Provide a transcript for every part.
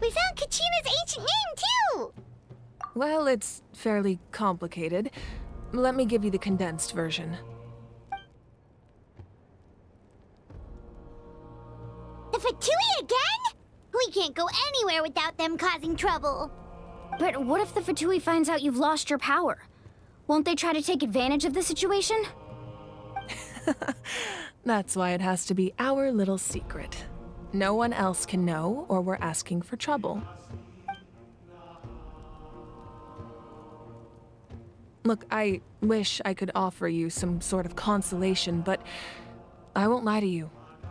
We found Kachina's ancient name, too! Well, it's fairly complicated. Let me give you the condensed version. The Fatui again? We can't go anywhere without them causing trouble. But what if the Fatui finds out you've lost your power? Won't they try to take advantage of the situation? That's why it has to be our little secret. No one else can know, or we're asking for trouble. Look, I wish I could offer you some sort of consolation, but I won't lie to you.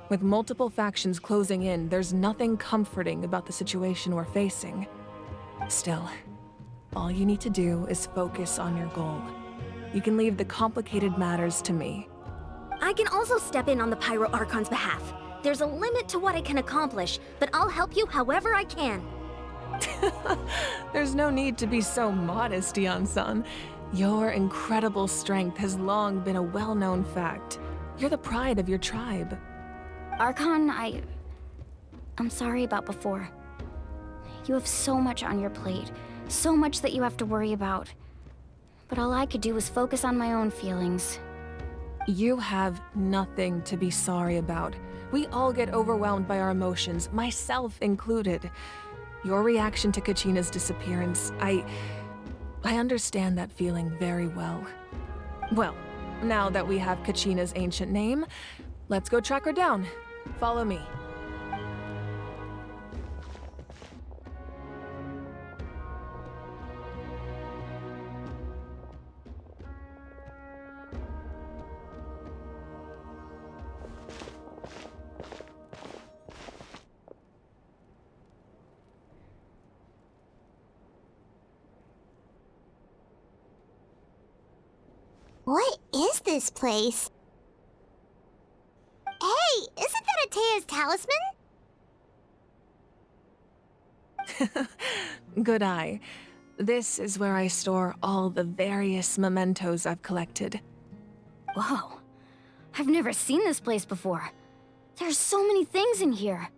With multiple factions closing in, there's nothing comforting about the situation we're facing. Still, all you need to do is focus on your goal. You can leave the complicated matters to me. I can also step in on the Pyro Archon's behalf. There's a limit to what I can accomplish, but I'll help you however I can. There's no need to be so modest, Yan-san. Your incredible strength has long been a well-known fact. You're the pride of your tribe. Archon, I'm sorry about before. You have so much on your plate, so much that you have to worry about. But all I could do was focus on my own feelings. You have nothing to be sorry about. We all get overwhelmed by our emotions, myself included. Your reaction to Kachina's disappearance, I understand that feeling very well. Well, now that we have Kachina's ancient name, let's go track her down. Follow me. What is this place? Hey, isn't that Atea's talisman? Good eye. This is where I store all the various mementos I've collected. Whoa. I've never seen this place before. There's so many things in here.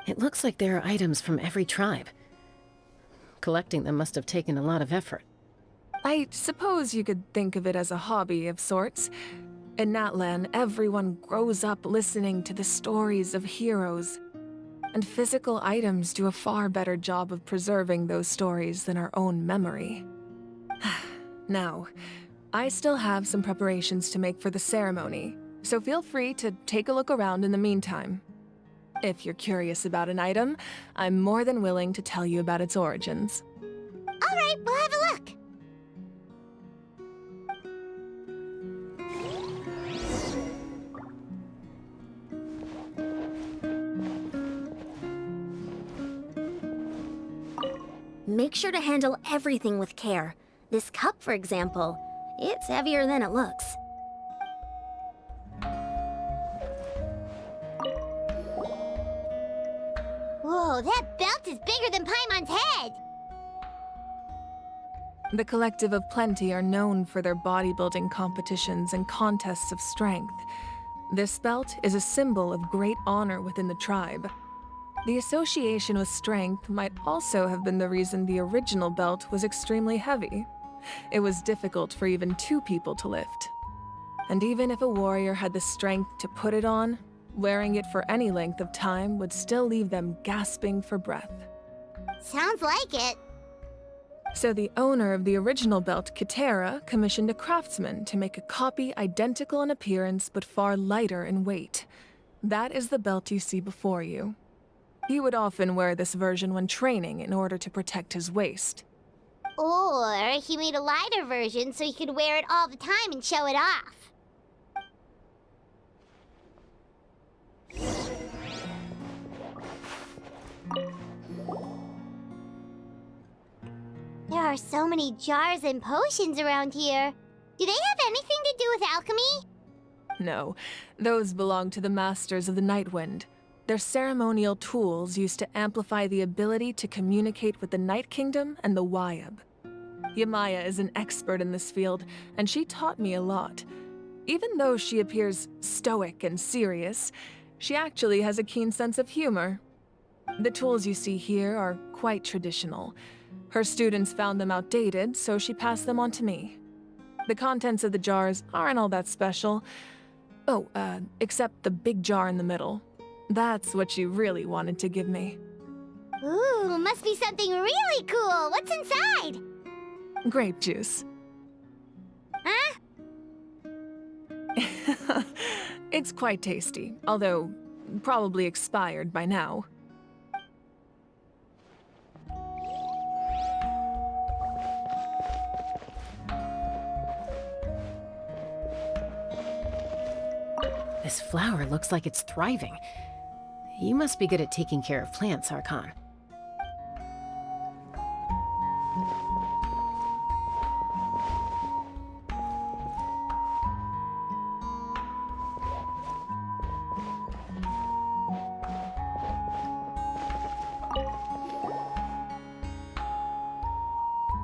It looks like there are items from every tribe. Collecting them must have taken a lot of effort. I suppose you could think of it as a hobby of sorts. In Natlan, everyone grows up listening to the stories of heroes. And physical items do a far better job of preserving those stories than our own memory. Now, I still have some preparations to make for the ceremony, so feel free to take a look around in the meantime. If you're curious about an item, I'm more than willing to tell you about its origins. All right, we'll have a look. Make sure to handle everything with care. This cup, for example, it's heavier than it looks. Whoa, that belt is bigger than Paimon's head! The Collective of Plenty are known for their bodybuilding competitions and contests of strength. This belt is a symbol of great honor within the tribe. The association with strength might also have been the reason the original belt was extremely heavy. It was difficult for even two people to lift. And even if a warrior had the strength to put it on, wearing it for any length of time would still leave them gasping for breath. Sounds like it. So the owner of the original belt, Kitera, commissioned a craftsman to make a copy identical in appearance but far lighter in weight. That is the belt you see before you. He would often wear this version when training in order to protect his waist. Or he made a lighter version so he could wear it all the time and show it off. There are so many jars and potions around here. Do they have anything to do with alchemy? No, those belong to the Masters of the Nightwind. They're ceremonial tools used to amplify the ability to communicate with the Night Kingdom and the Wyab. Yamaya is an expert in this field, and she taught me a lot. Even though she appears stoic and serious, she actually has a keen sense of humor. The tools you see here are quite traditional. Her students found them outdated, so she passed them on to me. The contents of the jars aren't all that special. Oh, except the big jar in the middle. That's what she really wanted to give me. Ooh, must be something really cool. What's inside? Grape juice. Huh? It's quite tasty, although probably expired by now. This flower looks like it's thriving. You must be good at taking care of plants, Archon.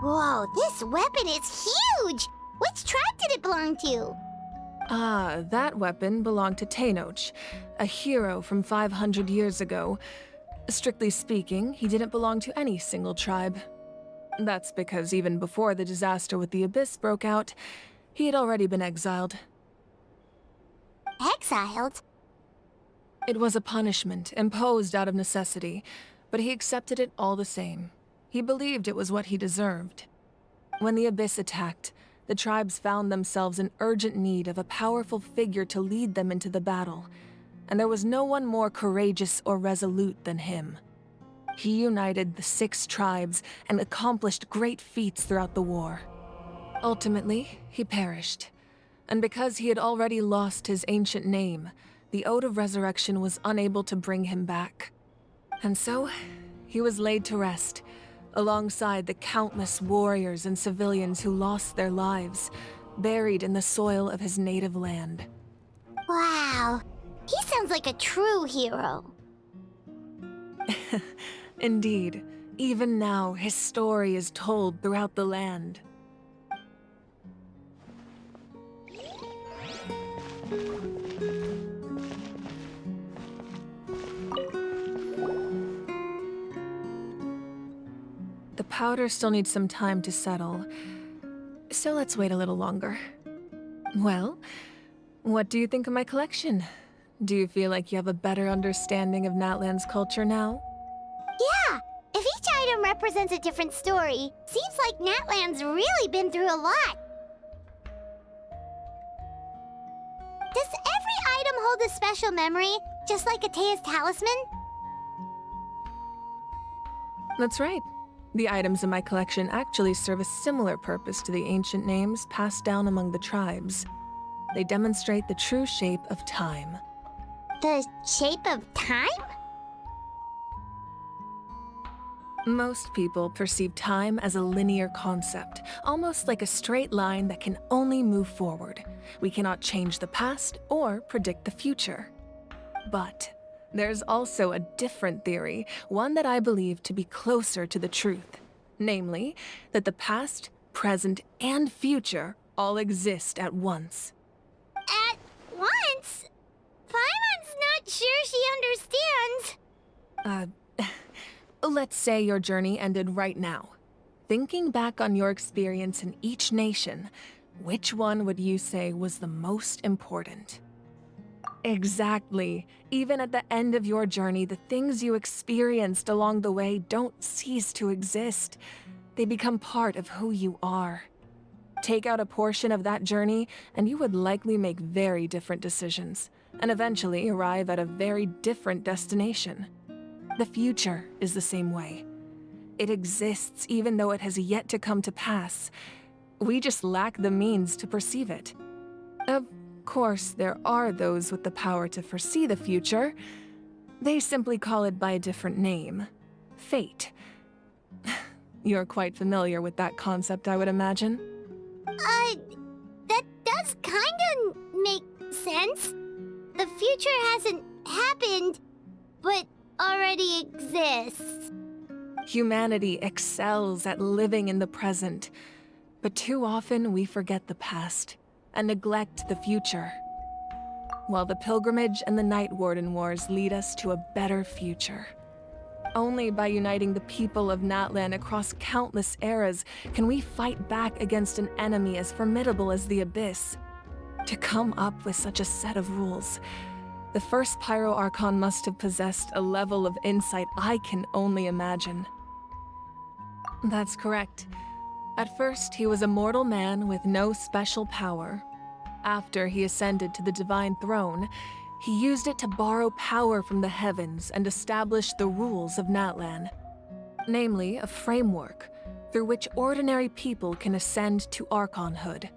Whoa, this weapon is huge! Which tribe did it belong to? Ah, that weapon belonged to Tenoch, a hero from 500 years ago. Strictly speaking, he didn't belong to any single tribe. That's because even before the disaster with the Abyss broke out, he had already been exiled. Exiled? It was a punishment imposed out of necessity, but he accepted it all the same. He believed it was what he deserved. When the Abyss attacked, the tribes found themselves in urgent need of a powerful figure to lead them into the battle, and there was no one more courageous or resolute than him. He united the 6 tribes and accomplished great feats throughout the war. Ultimately, he perished, and because he had already lost his ancient name, the Ode of Resurrection was unable to bring him back. And so, he was laid to rest, alongside the countless warriors and civilians who lost their lives, buried in the soil of his native land. Wow, he sounds like a true hero. Indeed, even now his story is told throughout the land. The powder still needs some time to settle, so let's wait a little longer. Well, what do you think of my collection? Do you feel like you have a better understanding of Natlan's culture now? Yeah, if each item represents a different story, seems like Natlan's really been through a lot. Does every item hold a special memory, just like Atea's talisman? That's right. The items in my collection actually serve a similar purpose to the ancient names passed down among the tribes. They demonstrate the true shape of time. The shape of time? Most people perceive time as a linear concept, almost like a straight line that can only move forward. We cannot change the past or predict the future. But there's also a different theory, one that I believe to be closer to the truth. Namely, that the past, present, and future all exist at once. At once? Paimon's not sure she understands. Let's say your journey ended right now. Thinking back on your experience in each nation, which one would you say was the most important? Exactly. Even at the end of your journey, the things you experienced along the way don't cease to exist. They become part of who you are. Take out a portion of that journey, and you would likely make very different decisions, and eventually arrive at a very different destination. The future is the same way. It exists even though it has yet to come to pass. We just lack the means to perceive it. Of course, there are those with the power to foresee the future. They simply call it by a different name. Fate. You're quite familiar with that concept, I would imagine. That does kinda make sense. The future hasn't happened, but already exists. Humanity excels at living in the present, but too often we forget the past and neglect the future, while the pilgrimage and the Night Warden Wars lead us to a better future. Only by uniting the people of Natlan across countless eras can we fight back against an enemy as formidable as the Abyss. To come up with such a set of rules, the first Pyro Archon must have possessed a level of insight I can only imagine. That's correct. At first, he was a mortal man with no special power. After he ascended to the divine throne, he used it to borrow power from the heavens and establish the rules of Natlan. Namely, a framework through which ordinary people can ascend to Archonhood.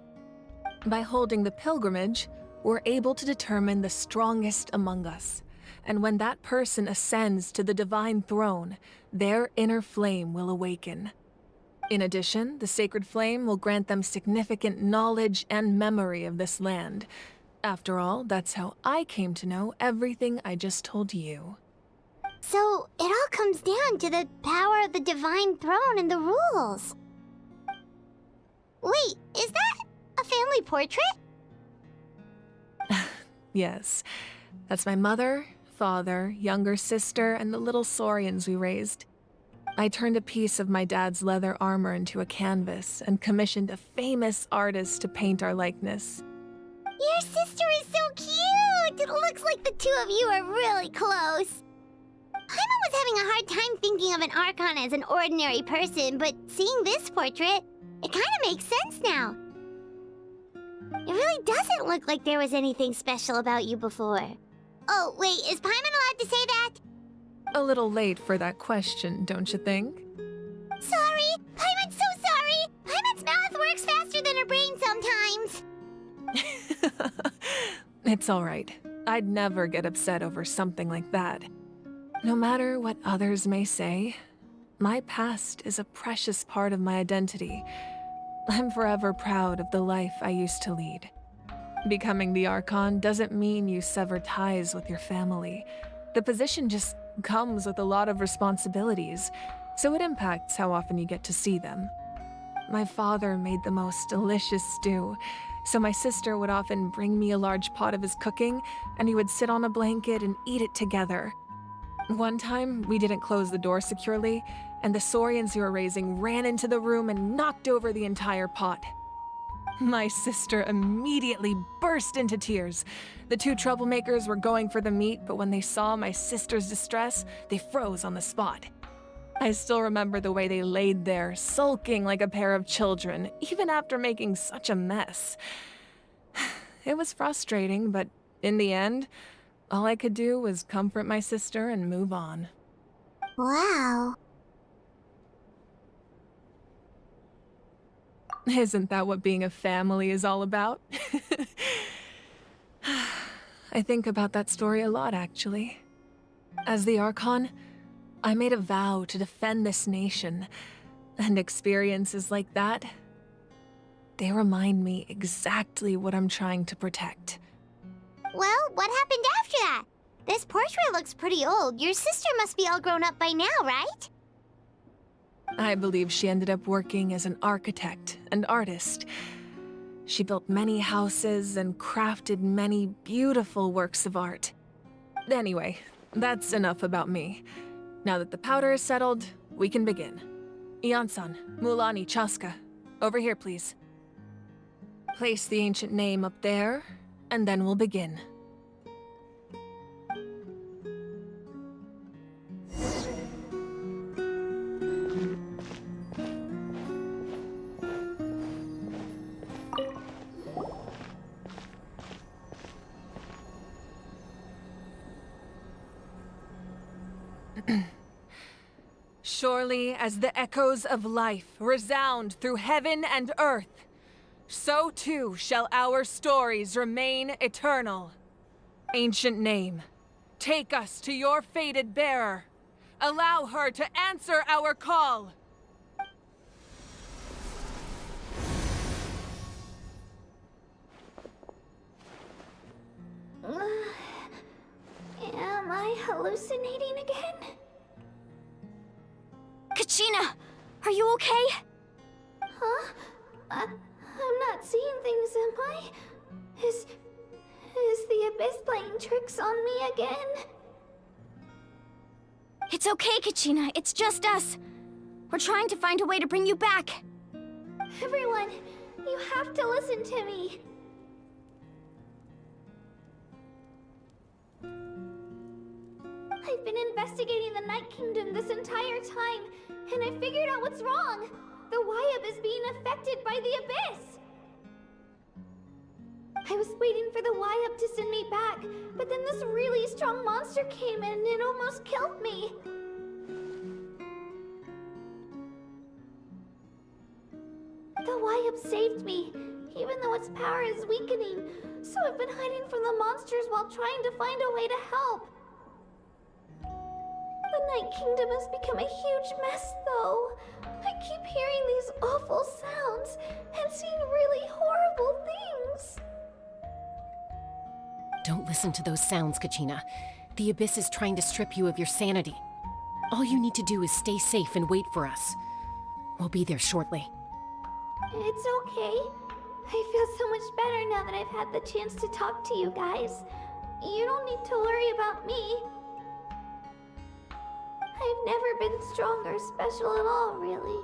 By holding the pilgrimage, we're able to determine the strongest among us. And when that person ascends to the divine throne, their inner flame will awaken. In addition, the sacred flame will grant them significant knowledge and memory of this land. After all, that's how I came to know everything I just told you. So, it all comes down to the power of the divine throne and the rules. Wait, is that a family portrait? Yes, that's my mother, father, younger sister, and the little saurians we raised. I turned a piece of my dad's leather armor into a canvas and commissioned a famous artist to paint our likeness. Your sister is so cute! It looks like the two of you are really close. Paimon was having a hard time thinking of an Archon as an ordinary person, but seeing this portrait, it kind of makes sense now. It really doesn't look like there was anything special about you before. Oh, wait, is Paimon allowed to say that? A little late for that question, don't you think? Sorry! Paimon's so sorry! Paimon's mouth works faster than her brain sometimes! It's all right. I'd never get upset over something like that. No matter what others may say, my past is a precious part of my identity. I'm forever proud of the life I used to lead. Becoming the Archon doesn't mean you sever ties with your family. The position just comes with a lot of responsibilities, so it impacts how often you get to see them. My father made the most delicious stew, so my sister would often bring me a large pot of his cooking, and we would sit on a blanket and eat it together. One time, we didn't close the door securely, and the saurians we were raising ran into the room and knocked over the entire pot. My sister immediately burst into tears. The two troublemakers were going for the meat, but when they saw my sister's distress, they froze on the spot. I still remember the way they laid there, sulking like a pair of children, even after making such a mess. It was frustrating, but in the end, all I could do was comfort my sister and move on. Wow. Isn't that what being a family is all about? I think about that story a lot, actually. As the Archon, I made a vow to defend this nation, and experiences like that, they remind me exactly what I'm trying to protect. Well, what happened after that? This portrait looks pretty old. Your sister must be all grown up by now, right? I believe she ended up working as an architect and artist. She built many houses and crafted many beautiful works of art. Anyway, that's enough about me. Now that the powder is settled, we can begin. Ian-san, Mulani, Chaska, over here, please. Place the ancient name up there, and then we'll begin. Surely as the echoes of life resound through heaven and earth, so too shall our stories remain eternal. Ancient name, take us to your fated bearer. Allow her to answer our call. Am I hallucinating again? Kachina! Are you okay? Huh? I'm not seeing things, am I? Is the Abyss playing tricks on me again? It's okay, Kachina. It's just us. We're trying to find a way to bring you back. Everyone, you have to listen to me. I've been investigating the Night Kingdom this entire time, and I figured out what's wrong. The Wyab is being affected by the Abyss. I was waiting for the Wyab to send me back, but then this really strong monster came in and it almost killed me. The Wyab saved me, even though its power is weakening, so I've been hiding from the monsters while trying to find a way to help. The Night Kingdom has become a huge mess, though. I keep hearing these awful sounds and seeing really horrible things. Don't listen to those sounds, Kachina. The Abyss is trying to strip you of your sanity. All you need to do is stay safe and wait for us. We'll be there shortly. It's okay. I feel so much better now that I've had the chance to talk to you guys. You don't need to worry about me. I've never been strong or special at all, really.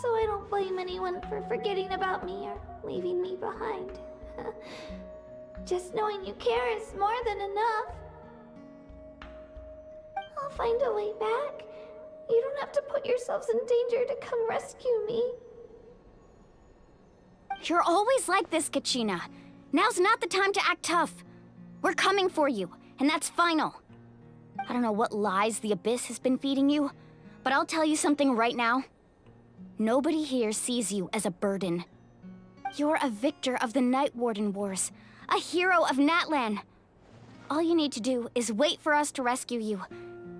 So I don't blame anyone for forgetting about me or leaving me behind. Just knowing you care is more than enough. I'll find a way back. You don't have to put yourselves in danger to come rescue me. You're always like this, Kachina. Now's not the time to act tough. We're coming for you, and that's final. I don't know what lies the Abyss has been feeding you, but I'll tell you something right now. Nobody here sees you as a burden. You're a victor of the Night Warden Wars, a hero of Natlan. All you need to do is wait for us to rescue you,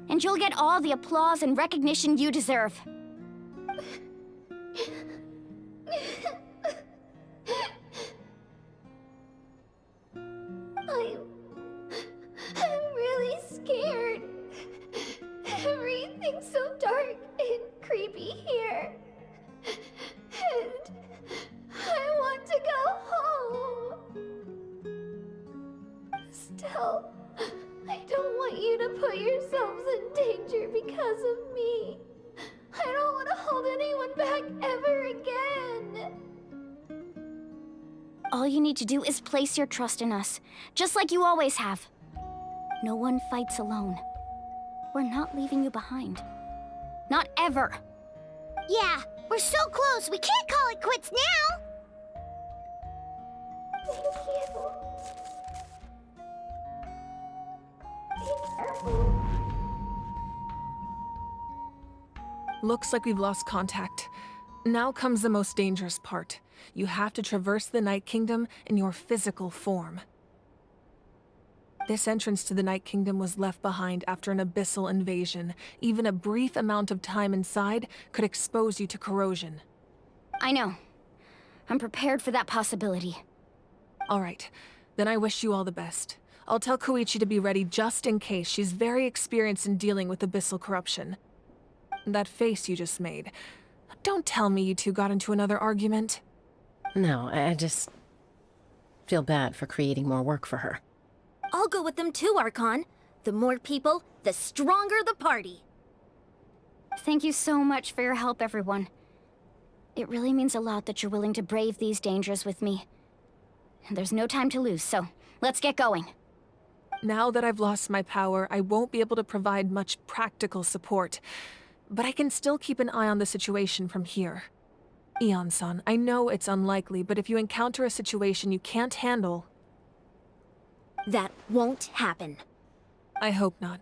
and you'll get all the applause and recognition you deserve. I'm really scared. Everything's so dark and creepy here. And I want to go home. Still, I don't want you to put yourselves in danger because of me. I don't want to hold anyone back ever again. All you need to do is place your trust in us, just like you always have. No one fights alone. We're not leaving you behind. Not ever. Yeah, we're so close, we can't call it quits now! Thank you. Be careful. Looks like we've lost contact. Now comes the most dangerous part. You have to traverse the Night Kingdom in your physical form. This entrance to the Night Kingdom was left behind after an abyssal invasion. Even a brief amount of time inside could expose you to corrosion. I know. I'm prepared for that possibility. All right, then I wish you all the best. I'll tell Koichi to be ready just in case. She's very experienced in dealing with abyssal corruption. That face you just made. Don't tell me you two got into another argument. No, I just feel bad for creating more work for her. I'll go with them too, Archon. The more people, the stronger the party. Thank you so much for your help, everyone. It really means a lot that you're willing to brave these dangers with me. And there's no time to lose, so let's get going. Now that I've lost my power, I won't be able to provide much practical support. But I can still keep an eye on the situation from here. Eon-san, I know it's unlikely, but if you encounter a situation you can't handle... That won't happen. I hope not.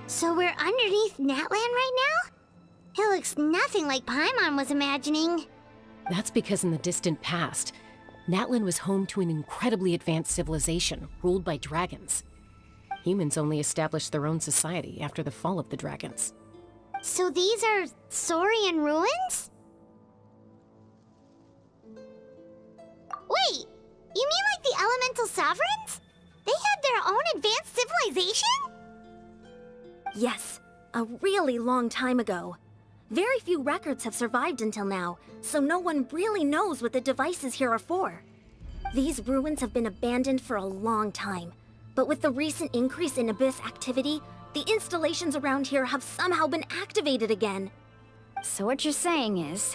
So we're underneath Natlan right now? It looks nothing like Paimon was imagining. That's because in the distant past, Natlan was home to an incredibly advanced civilization ruled by dragons. Humans only established their own society after the fall of the dragons. So these are Saurian ruins? Wait, you mean like the elemental sovereigns? They had their own advanced civilization? Yes, a really long time ago. Very few records have survived until now, so no one really knows what the devices here are for. These ruins have been abandoned for a long time, but with the recent increase in Abyss activity, the installations around here have somehow been activated again. So what you're saying is,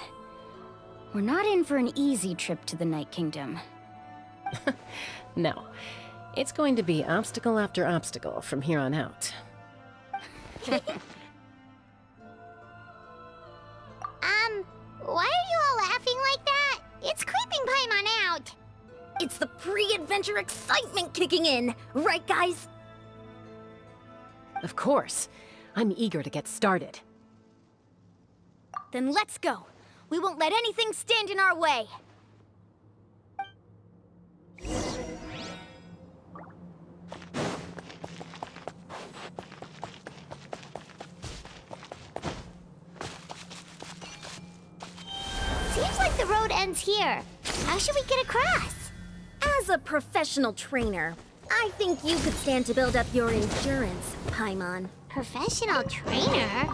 we're not in for an easy trip to the Night Kingdom. No, it's going to be obstacle after obstacle from here on out. Why are you all laughing like that? It's creeping Paimon out. It's the pre-adventure excitement kicking in, right guys? Of course. I'm eager to get started. Then let's go. We won't let anything stand in our way. Seems like the road ends here. How should we get across? As a professional trainer, I think you could stand to build up your endurance, Paimon. Professional trainer?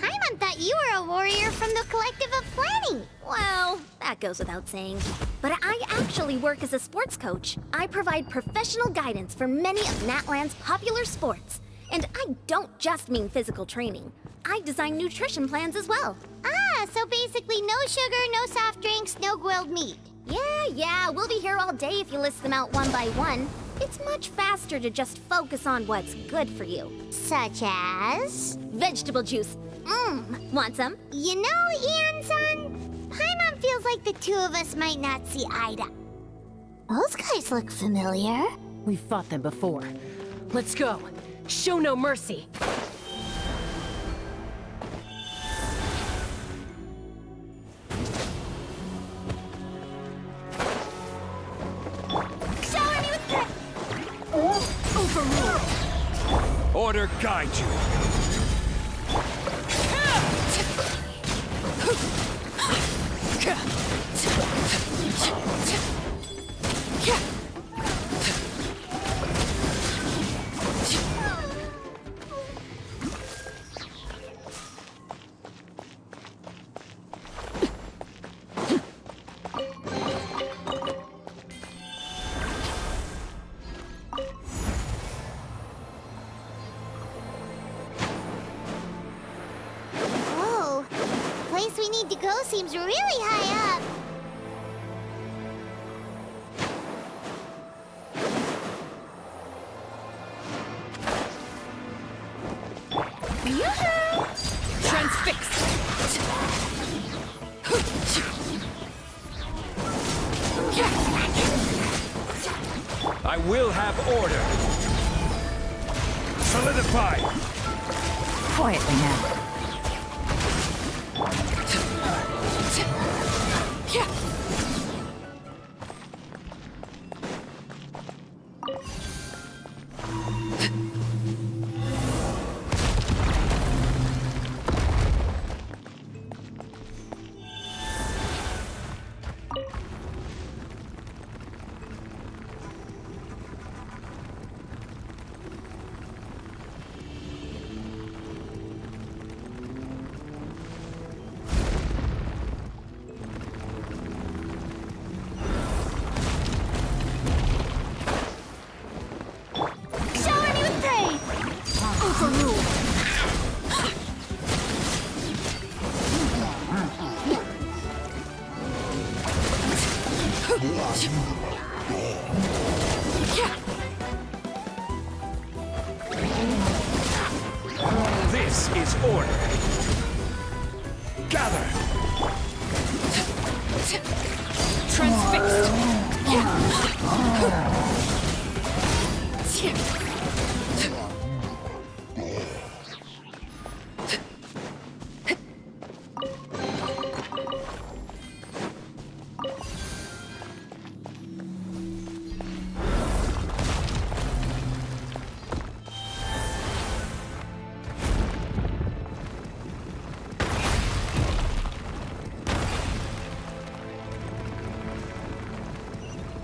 Paimon thought you were a warrior from the Collective of Planning. Well, that goes without saying. But I actually work as a sports coach. I provide professional guidance for many of Natlan's popular sports. And I don't just mean physical training. I design nutrition plans as well. Ah, so basically no sugar, no soft drinks, no grilled meat. Yeah, we'll be here all day if you list them out one by one. It's much faster to just focus on what's good for you. Such as? Vegetable juice. Want some? You know, Ian-san, Paimon feels like the two of us might not see eye to... Those guys look familiar. We've fought them before. Let's go. Show no mercy. Order guide you. Whoa, the place we need to go seems really high up. Yoo-hoo! Transfixed! I will have order. Solidify! Quietly now. This is order. Gather! Transfixed!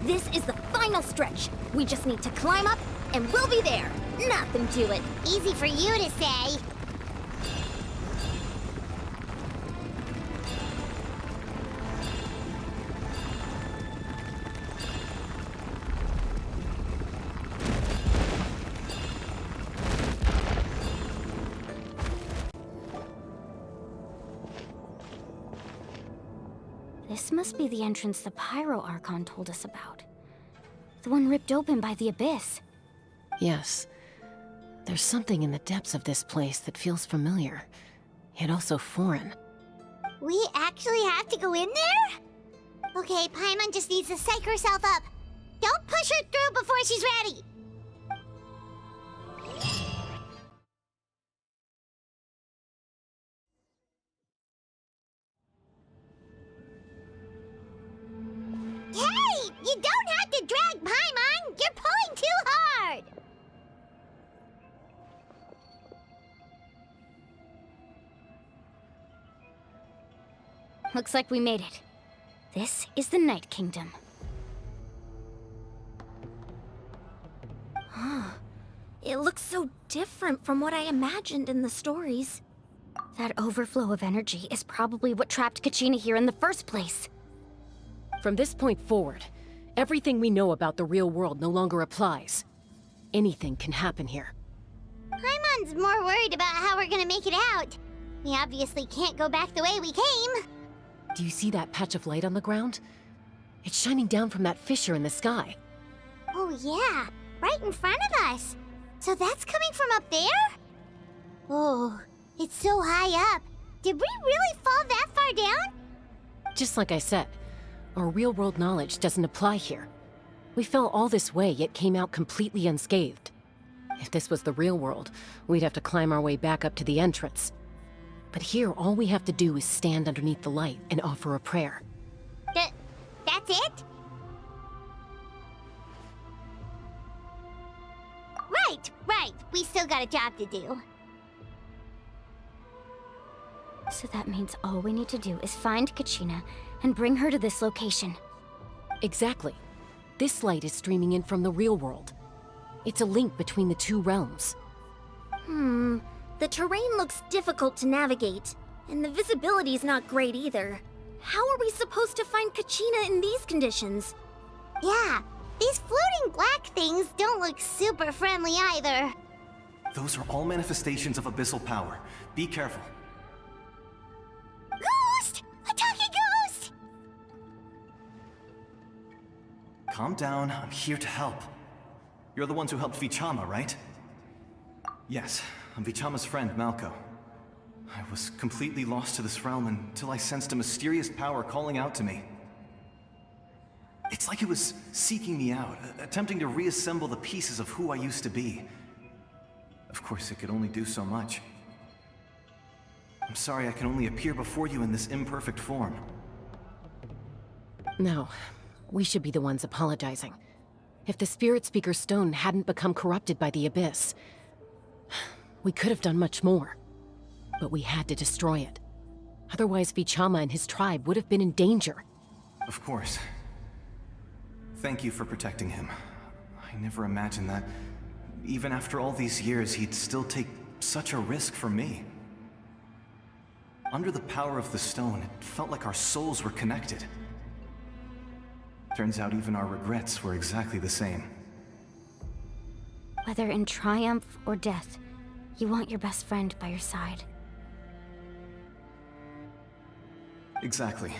This is the final stretch. We just need to climb up, and we'll be there. Nothing to it. Easy for you to say. This must be the entrance the Pyro Archon told us about. The one ripped open by the Abyss. Yes. There's something in the depths of this place that feels familiar, yet also foreign. We actually have to go in there? Okay, Paimon just needs to psych herself up. Don't push her through before she's ready. Hey! You don't have to drag Paimon! You're pulling too hard! Looks like we made it. This is the Night Kingdom. It looks so different from what I imagined in the stories. That overflow of energy is probably what trapped Kachina here in the first place. From this point forward, everything we know about the real world no longer applies. Anything can happen here. Paimon's more worried about how we're gonna make it out. We obviously can't go back the way we came. Do you see that patch of light on the ground? It's shining down from that fissure in the sky. Oh yeah, right in front of us. So that's coming from up there? Oh, it's so high up. Did we really fall that far down? Just like I said, our real-world knowledge doesn't apply here. We fell all this way, yet came out completely unscathed. If this was the real world, we'd have to climb our way back up to the entrance. But here, all we have to do is stand underneath the light and offer a prayer. That's it? Right. We still got a job to do. So that means all we need to do is find Kachina and bring her to this location. Exactly. This light is streaming in from the real world. It's a link between the two realms. The terrain looks difficult to navigate, and the visibility's not great either. How are we supposed to find Kachina in these conditions? Yeah, these floating black things don't look super friendly either. Those are all manifestations of abyssal power. Be careful. Ghost! A talking ghost! Calm down, I'm here to help. You're the ones who helped Vichama, right? Yes, I'm Vichama's friend, Malko. I was completely lost to this realm until I sensed a mysterious power calling out to me. It's like it was seeking me out, attempting to reassemble the pieces of who I used to be. Of course, it could only do so much. I'm sorry I can only appear before you in this imperfect form. No, we should be the ones apologizing. If the Spirit Speaker Stone hadn't become corrupted by the Abyss, we could have done much more. But we had to destroy it. Otherwise, Vichama and his tribe would have been in danger. Of course. Thank you for protecting him. I never imagined that, even after all these years, he'd still take such a risk for me. Under the power of the stone, it felt like our souls were connected. Turns out even our regrets were exactly the same. Whether in triumph or death, you want your best friend by your side. Exactly.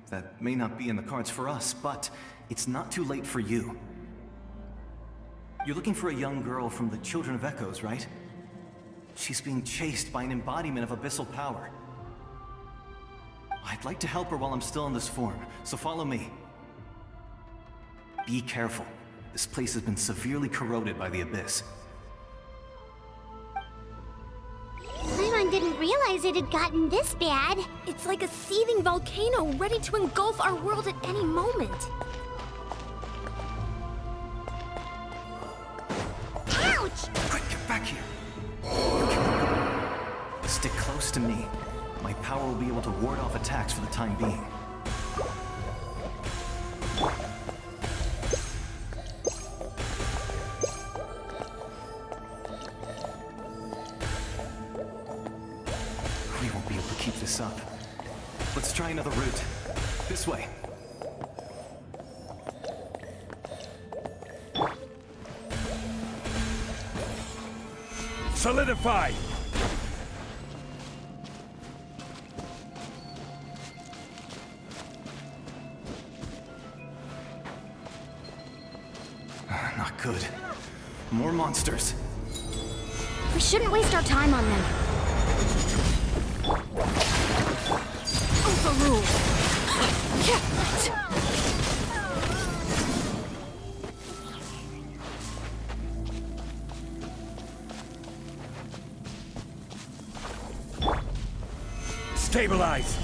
That may not be in the cards for us, but it's not too late for you. You're looking for a young girl from the Children of Echoes, right? She's being chased by an embodiment of abyssal power. I'd like to help her while I'm still in this form, so follow me. Be careful. This place has been severely corroded by the Abyss. Paimon didn't realize it had gotten this bad. It's like a seething volcano ready to engulf our world at any moment. Ouch! Quick, get back here! Stick close to me. My power will be able to ward off attacks for the time being. We won't be able to keep this up. Let's try another route. This way. Solidify! Not good. More monsters. We shouldn't waste our time on them. Overruled. Stabilize!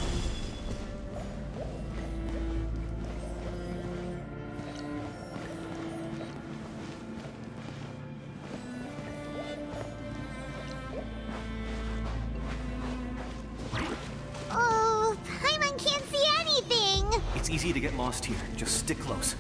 Oh, Paimon can't see anything. It's easy to get lost here. Just stick close.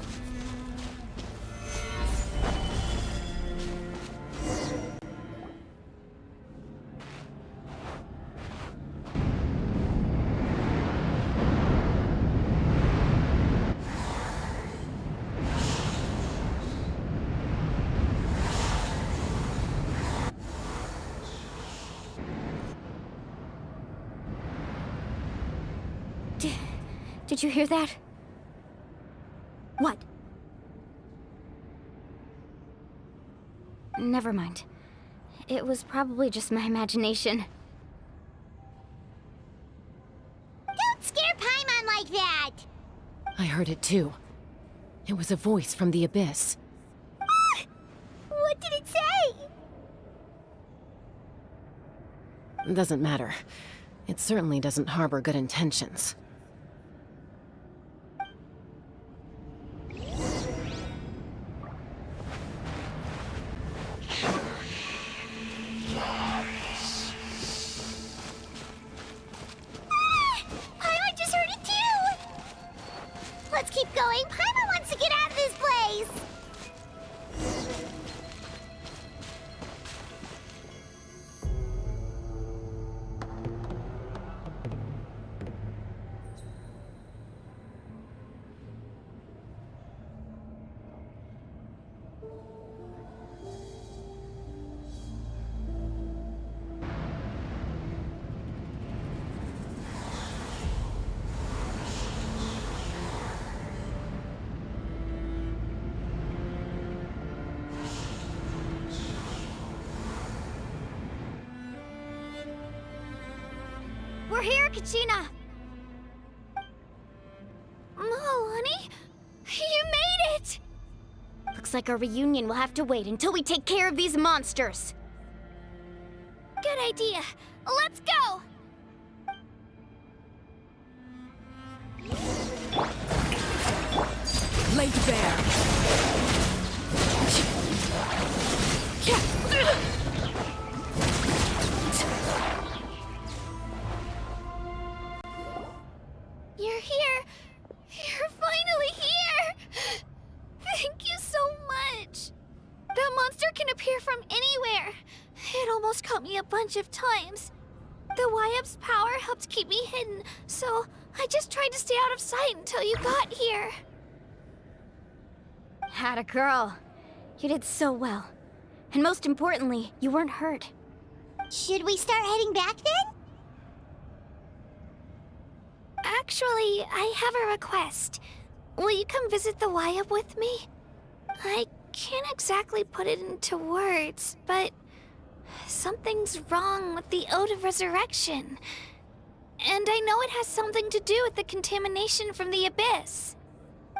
Did you hear that? What? Never mind. It was probably just my imagination. Don't scare Paimon like that. I heard it too. It was a voice from the Abyss. What did it say? Doesn't matter. It certainly doesn't harbor good intentions. Paimon just heard it too. Let's keep going. Paimon wants to get out of this place. We're here, Kachina! Honey, you made it! Looks like our reunion will have to wait until we take care of these monsters. idea. Let's go! Laid bare. You're here. You're finally here. Thank you so much. That monster can appear from anywhere. It almost caught me a bunch of times. The YF's power helped keep me hidden, so I just tried to stay out of sight until you got here. Had a girl. You did so well. And most importantly, you weren't hurt. Should we start heading back then? Actually, I have a request. Will you come visit the YF with me? I can't exactly put it into words, but something's wrong with the Ode of Resurrection. And I know it has something to do with the contamination from the Abyss.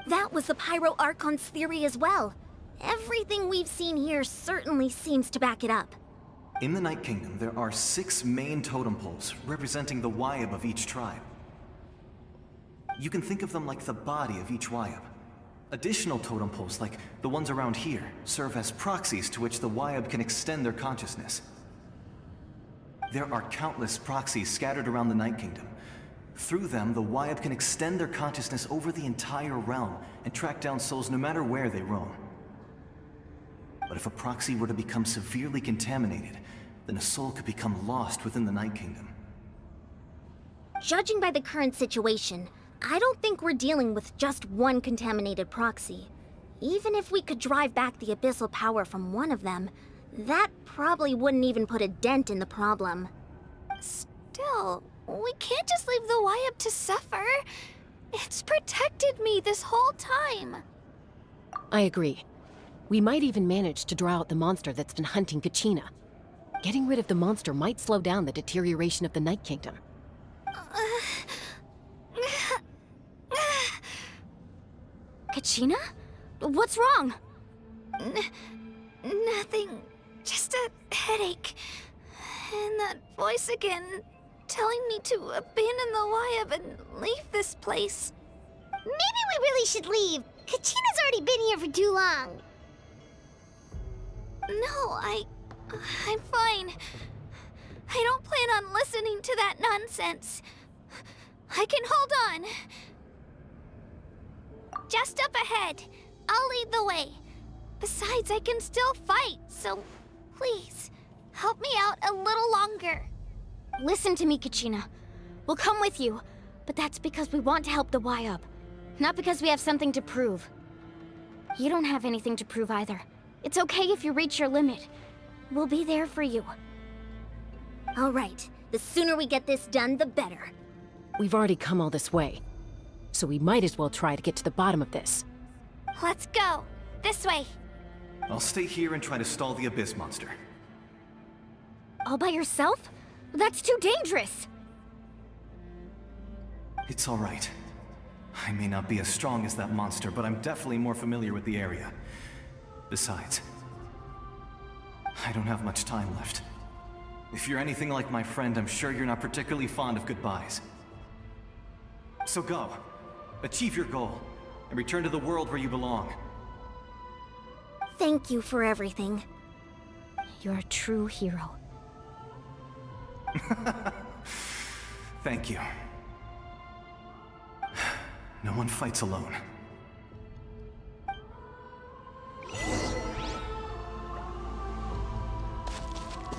That was the Pyro Archon's theory as well. Everything we've seen here certainly seems to back it up. In the Night Kingdom, there are 6 main totem poles representing the Wyab of each tribe. You can think of them like the body of each Wyab. Additional totem poles, like the ones around here, serve as proxies to which the Wyab can extend their consciousness. There are countless proxies scattered around the Night Kingdom. Through them, the Wyab can extend their consciousness over the entire realm and track down souls no matter where they roam. But if a proxy were to become severely contaminated, then a soul could become lost within the Night Kingdom. Judging by the current situation, I don't think we're dealing with just one contaminated proxy. Even if we could drive back the abyssal power from one of them, that probably wouldn't even put a dent in the problem. Still, we can't just leave the YF to suffer. It's protected me this whole time. I agree. We might even manage to draw out the monster that's been hunting Kachina. Getting rid of the monster might slow down the deterioration of the Night Kingdom. Kachina? What's wrong? Nothing. Just a headache. And that voice again, telling me to abandon the YF and leave this place. Maybe we really should leave. Kachina's already been here for too long. No, I'm fine. I don't plan on listening to that nonsense. I can hold on. Just up ahead. I'll lead the way. Besides, I can still fight, so please, help me out a little longer. Listen to me, Kachina. We'll come with you, but that's because we want to help the YF, not because we have something to prove. You don't have anything to prove either. It's okay if you reach your limit. We'll be there for you. All right, the sooner we get this done, the better. We've already come all this way, so we might as well try to get to the bottom of this. Let's go. This way. I'll stay here and try to stall the Abyss monster. All by yourself? That's too dangerous! It's all right. I may not be as strong as that monster, but I'm definitely more familiar with the area. Besides, I don't have much time left. If you're anything like my friend, I'm sure you're not particularly fond of goodbyes. So go. Achieve your goal, and return to the world where you belong. Thank you for everything. You're a true hero. Thank you. No one fights alone.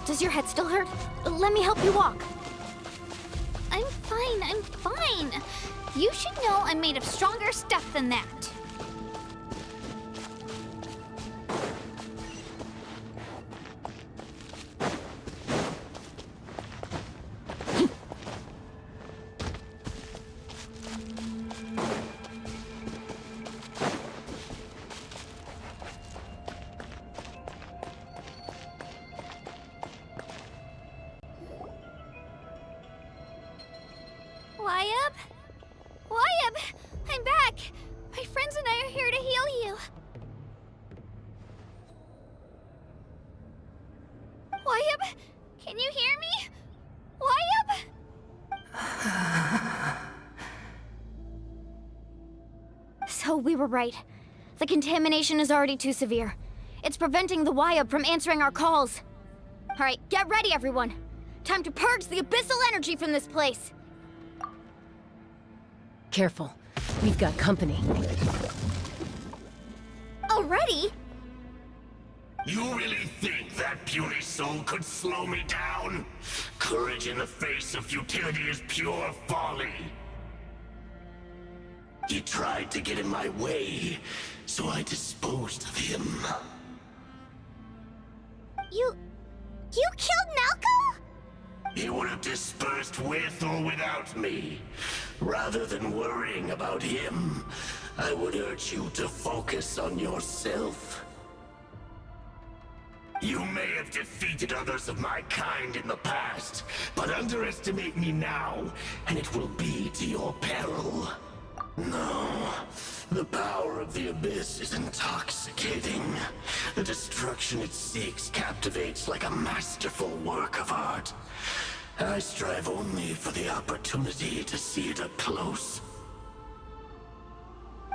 Does your head still hurt? Let me help you walk. I'm fine, I'm fine. You should know I'm made of stronger stuff than that. Wyab? Wyab! I'm back! My friends and I are here to heal you. Wyab, can you hear me? We were right. The contamination is already too severe. It's preventing the Wyab from answering our calls. Alright, get ready, everyone. Time to purge the abyssal energy from this place. Careful. We've got company. Already? You really think that puny soul could slow me down? Courage in the face of futility is pure folly. He tried to get in my way, so I disposed of him. You killed Malco? He would have dispersed with or without me. Rather than worrying about him, I would urge you to focus on yourself. You may have defeated others of my kind in the past, but underestimate me now, and it will be to your peril. No, the power of the Abyss is intoxicating. The destruction it seeks captivates like a masterful work of art. I strive only for the opportunity to see it up close.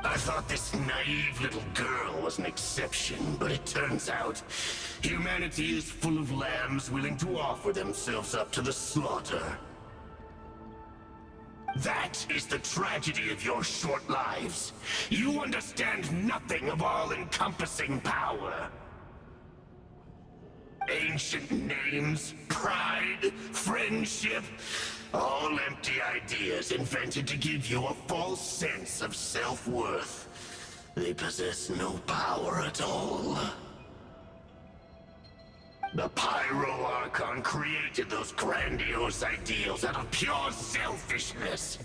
I thought this naive little girl was an exception, but it turns out humanity is full of lambs willing to offer themselves up to the slaughter. That is the tragedy of your short lives. You understand nothing of all-encompassing power. Ancient names, pride, friendship, all empty ideas invented to give you a false sense of self-worth. They possess no power at all. The Pyro Archon created those grandiose ideals out of pure selfishness.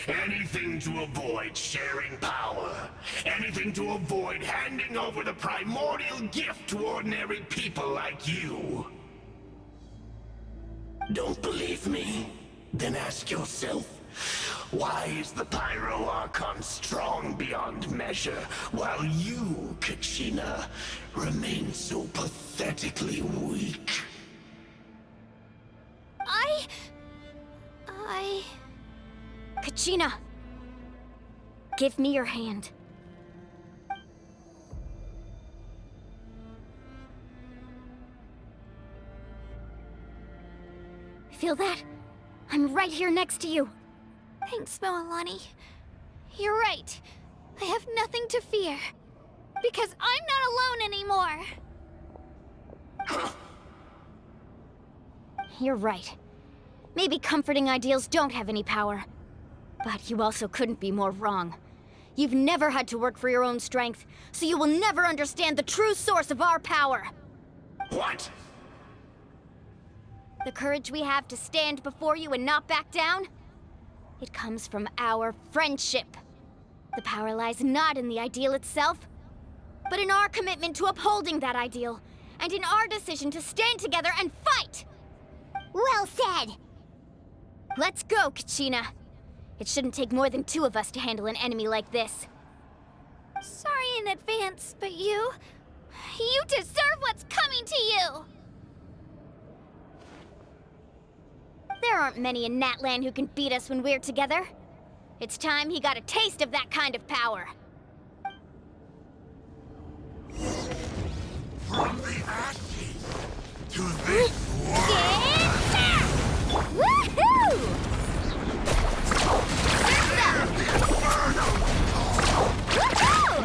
Anything to avoid sharing power. Anything to avoid handing over the primordial gift to ordinary people like you. Don't believe me? Then ask yourself, why is the Pyro Archon strong beyond measure, while you, Kachina, remain so pathetically weak? Kachina! Give me your hand. Feel that? I'm right here next to you. Thanks, Moalani. You're right. I have nothing to fear. Because I'm not alone anymore. You're right. Maybe comforting ideals don't have any power. But you also couldn't be more wrong. You've never had to work for your own strength, so you will never understand the true source of our power. What? The courage we have to stand before you and not back down? It comes from our friendship. The power lies not in the ideal itself, but in our commitment to upholding that ideal, and in our decision to stand together and fight! Well said! Let's go, Kachina. It shouldn't take more than 2 of us to handle an enemy like this. Sorry in advance, but you deserve what's coming to you! There aren't many in Natlan who can beat us when we're together. It's time he got a taste of that kind of power. From the ashes to this Get Woohoo! Woohoo!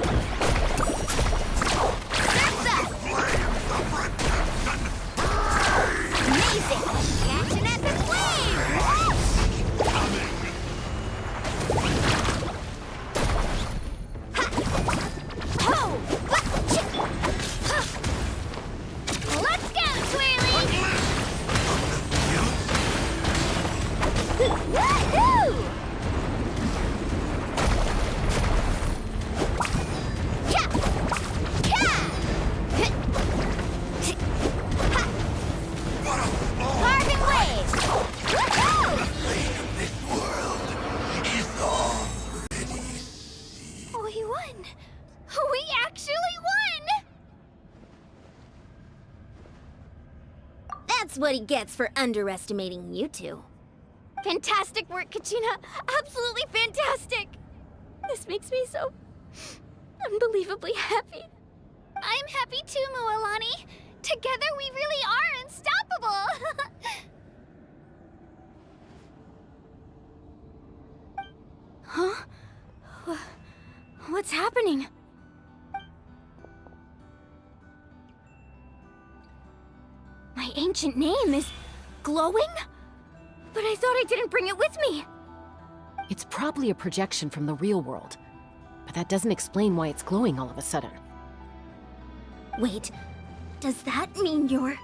Amazing! Catching at the flames! Ho! Let's go, Twirly! Woohoo! Cha! Cha! Carbon wave! Woohoo! this world is already We won! We actually won! That's what he gets for underestimating you two. Fantastic work, Kachina! Absolutely fantastic! This makes me so unbelievably happy. I'm happy too, Mualani. Together we really are unstoppable. Huh? What's happening? My ancient name is glowing? But I thought I didn't bring it with me. It's probably a projection from the real world. But that doesn't explain why it's glowing all of a sudden. Wait, does that mean you're...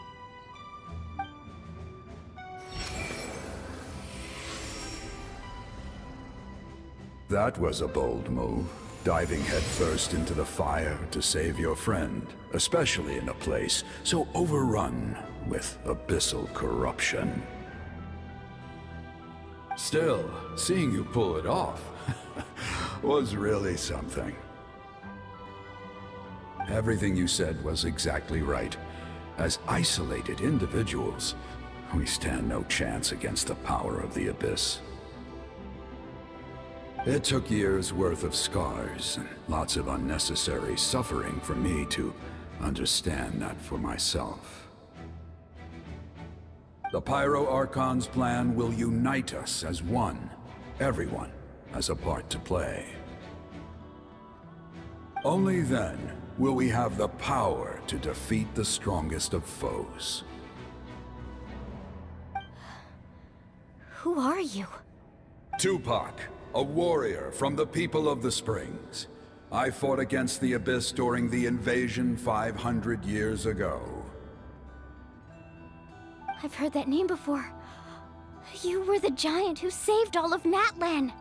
That was a bold move, diving headfirst into the fire to save your friend, especially in a place so overrun with abyssal corruption. Still, seeing you pull it off was really something. Everything you said was exactly right. As isolated individuals, we stand no chance against the power of the Abyss. It took years' worth of scars and lots of unnecessary suffering for me to understand that for myself. The Pyro Archon's plan will unite us as one. Everyone has a part to play. Only then will we have the power to defeat the strongest of foes. Who are you? Tupac, a warrior from the people of the Springs. I fought against the Abyss during the invasion 500 years ago. I've heard that name before. You were the giant who saved all of Natlan.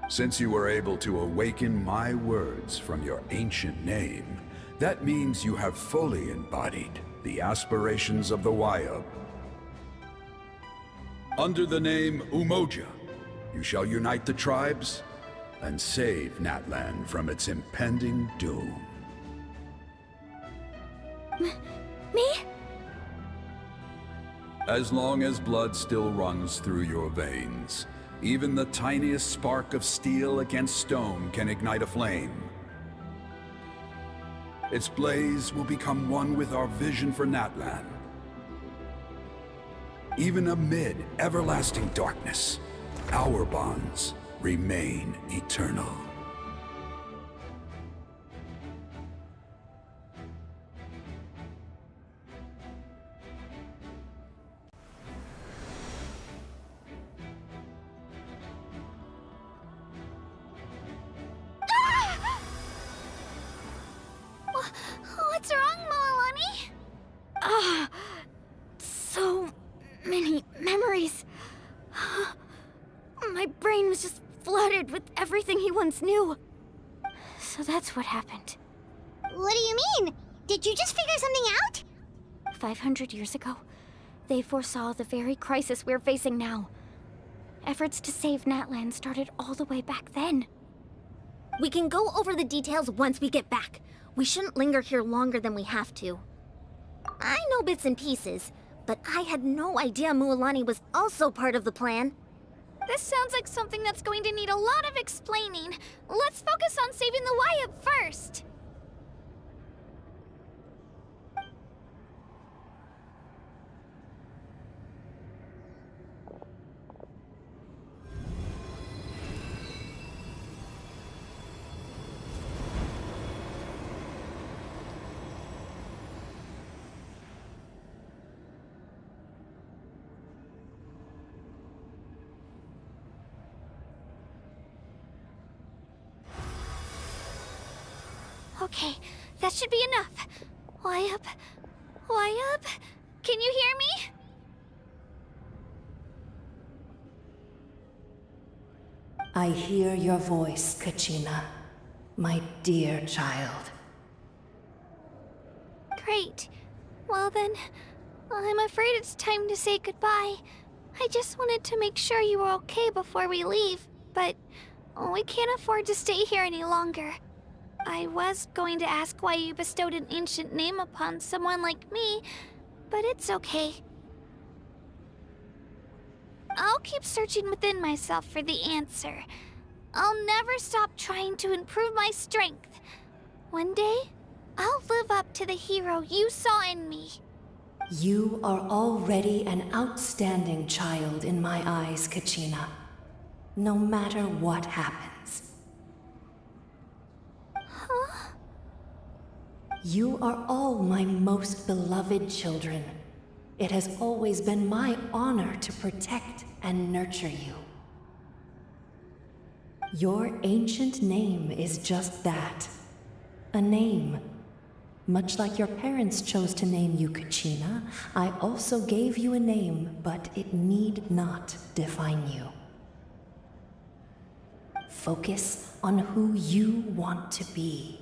Since you were able to awaken my words from your ancient name, that means you have fully embodied the aspirations of the Wayub. Under the name Umoja, you shall unite the tribes and save Natlan from its impending doom. Me? As long as blood still runs through your veins, even the tiniest spark of steel against stone can ignite a flame. Its blaze will become one with our vision for Natlan. Even amid everlasting darkness, our bonds remain eternal. What's wrong, Mualani? So many memories. My brain was just flooded with everything he once knew. So that's what happened. What do you mean? Did you just figure something out? 500 years ago, they foresaw the very crisis we're facing now. Efforts to save Natlan started all the way back then. We can go over the details once we get back. We shouldn't linger here longer than we have to. I know bits and pieces, but I had no idea Mualani was also part of the plan. This sounds like something that's going to need a lot of explaining. Let's focus on saving the Wayub first. Okay, that should be enough. Wayub? Wayub? Can you hear me? I hear your voice, Kachina, my dear child. Great. Well then, I'm afraid it's time to say goodbye. I just wanted to make sure you were okay before we leave, but we can't afford to stay here any longer. I was going to ask why you bestowed an ancient name upon someone like me, but it's okay. I'll keep searching within myself for the answer. I'll never stop trying to improve my strength. One day, I'll live up to the hero you saw in me. You are already an outstanding child in my eyes, Kachina. No matter what happens. Huh? You are all my most beloved children. It has always been my honor to protect and nurture you. Your ancient name is just that. A name. Much like your parents chose to name you Kachina, I also gave you a name, but it need not define you. Focus on who you want to be.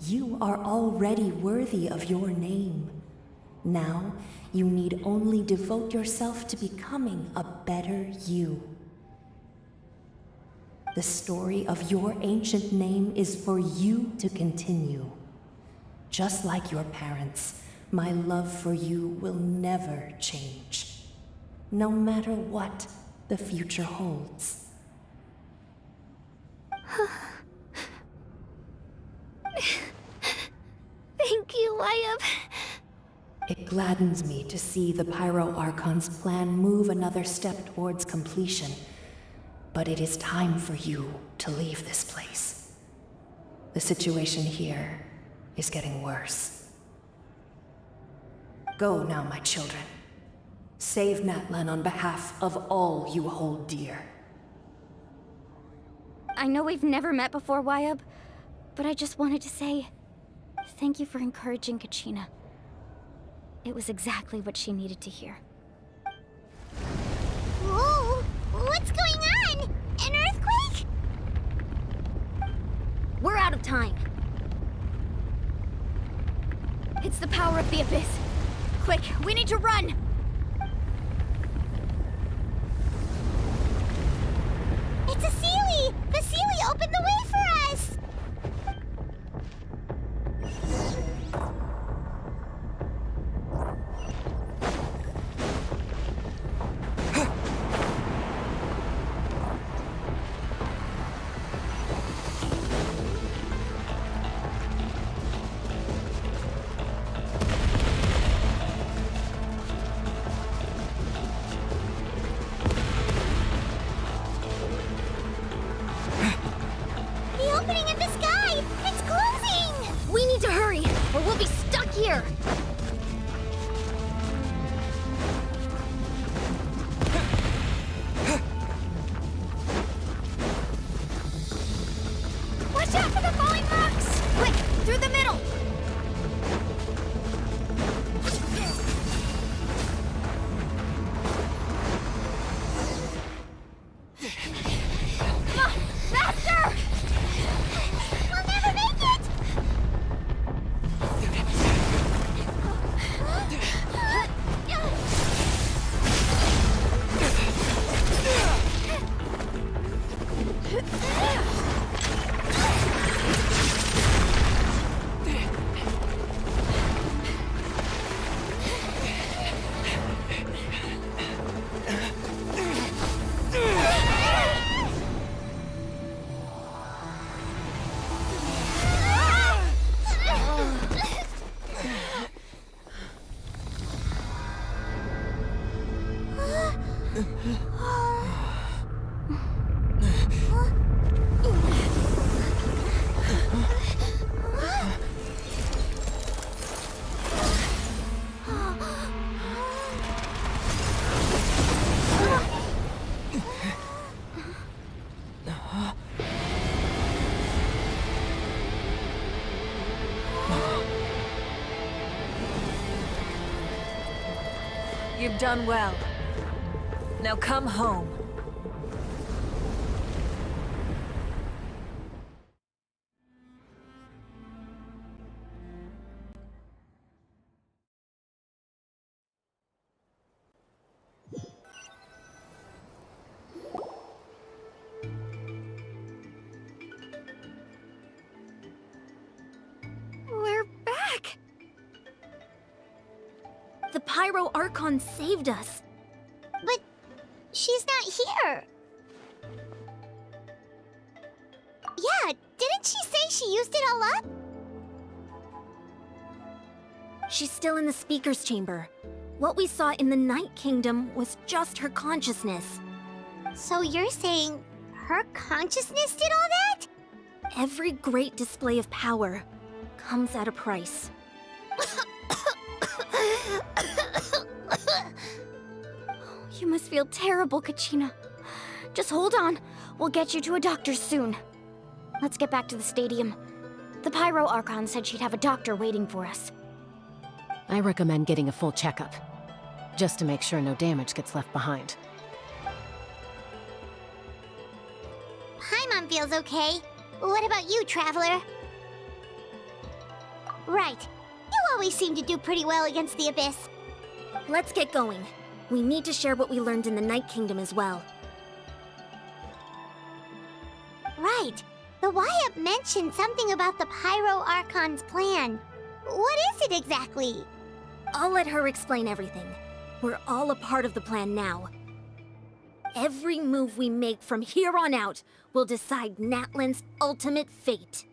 You are already worthy of your name. Now, you need only devote yourself to becoming a better you. The story of your ancient name is for you to continue. Just like your parents, my love for you will never change. No matter what the future holds. Thank you, Wyatt. It gladdens me to see the Pyro Archon's plan move another step towards completion. But it is time for you to leave this place. The situation here is getting worse. Go now, my children. Save Natlan on behalf of all you hold dear. I know we've never met before, Wyatt, but I just wanted to say thank you for encouraging Kachina. It was exactly what she needed to hear. Whoa! What's going on? An earthquake? We're out of time. It's the power of the Abyss. Quick, we need to run! It's a Sealy! The Sealy opened the way for us! The opening in the sky! It's closing! We need to hurry, or we'll be stuck here! Watch out for the falling rocks! Quick, through the middle! Come on, faster! We'll never make it! You've done well. Now come home. We're back! The Pyro Archon saved us. But she's not here. Yeah, didn't she say she used it all up? She's still in the Speaker's Chamber. What we saw in the Night Kingdom was just her consciousness. So you're saying her consciousness did all that? Every great display of power comes at a price. You must feel terrible, Kachina. Just hold on. We'll get you to a doctor soon. Let's get back to the stadium. The Pyro Archon said she'd have a doctor waiting for us. I recommend getting a full checkup, just to make sure no damage gets left behind. Paimon feels okay. What about you, Traveler? Right. You always seem to do pretty well against the Abyss. Let's get going. We need to share what we learned in the Night Kingdom as well. Right. The Y-Up mentioned something about the Pyro Archon's plan. What is it exactly? I'll let her explain everything. We're all a part of the plan now. Every move we make from here on out will decide Natlan's ultimate fate.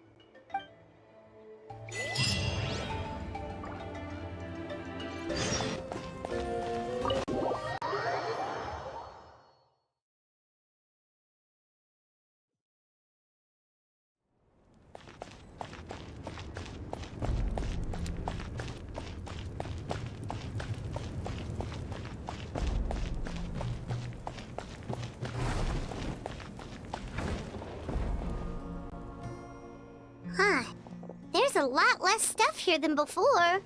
Huh. There's a lot less stuff here than before.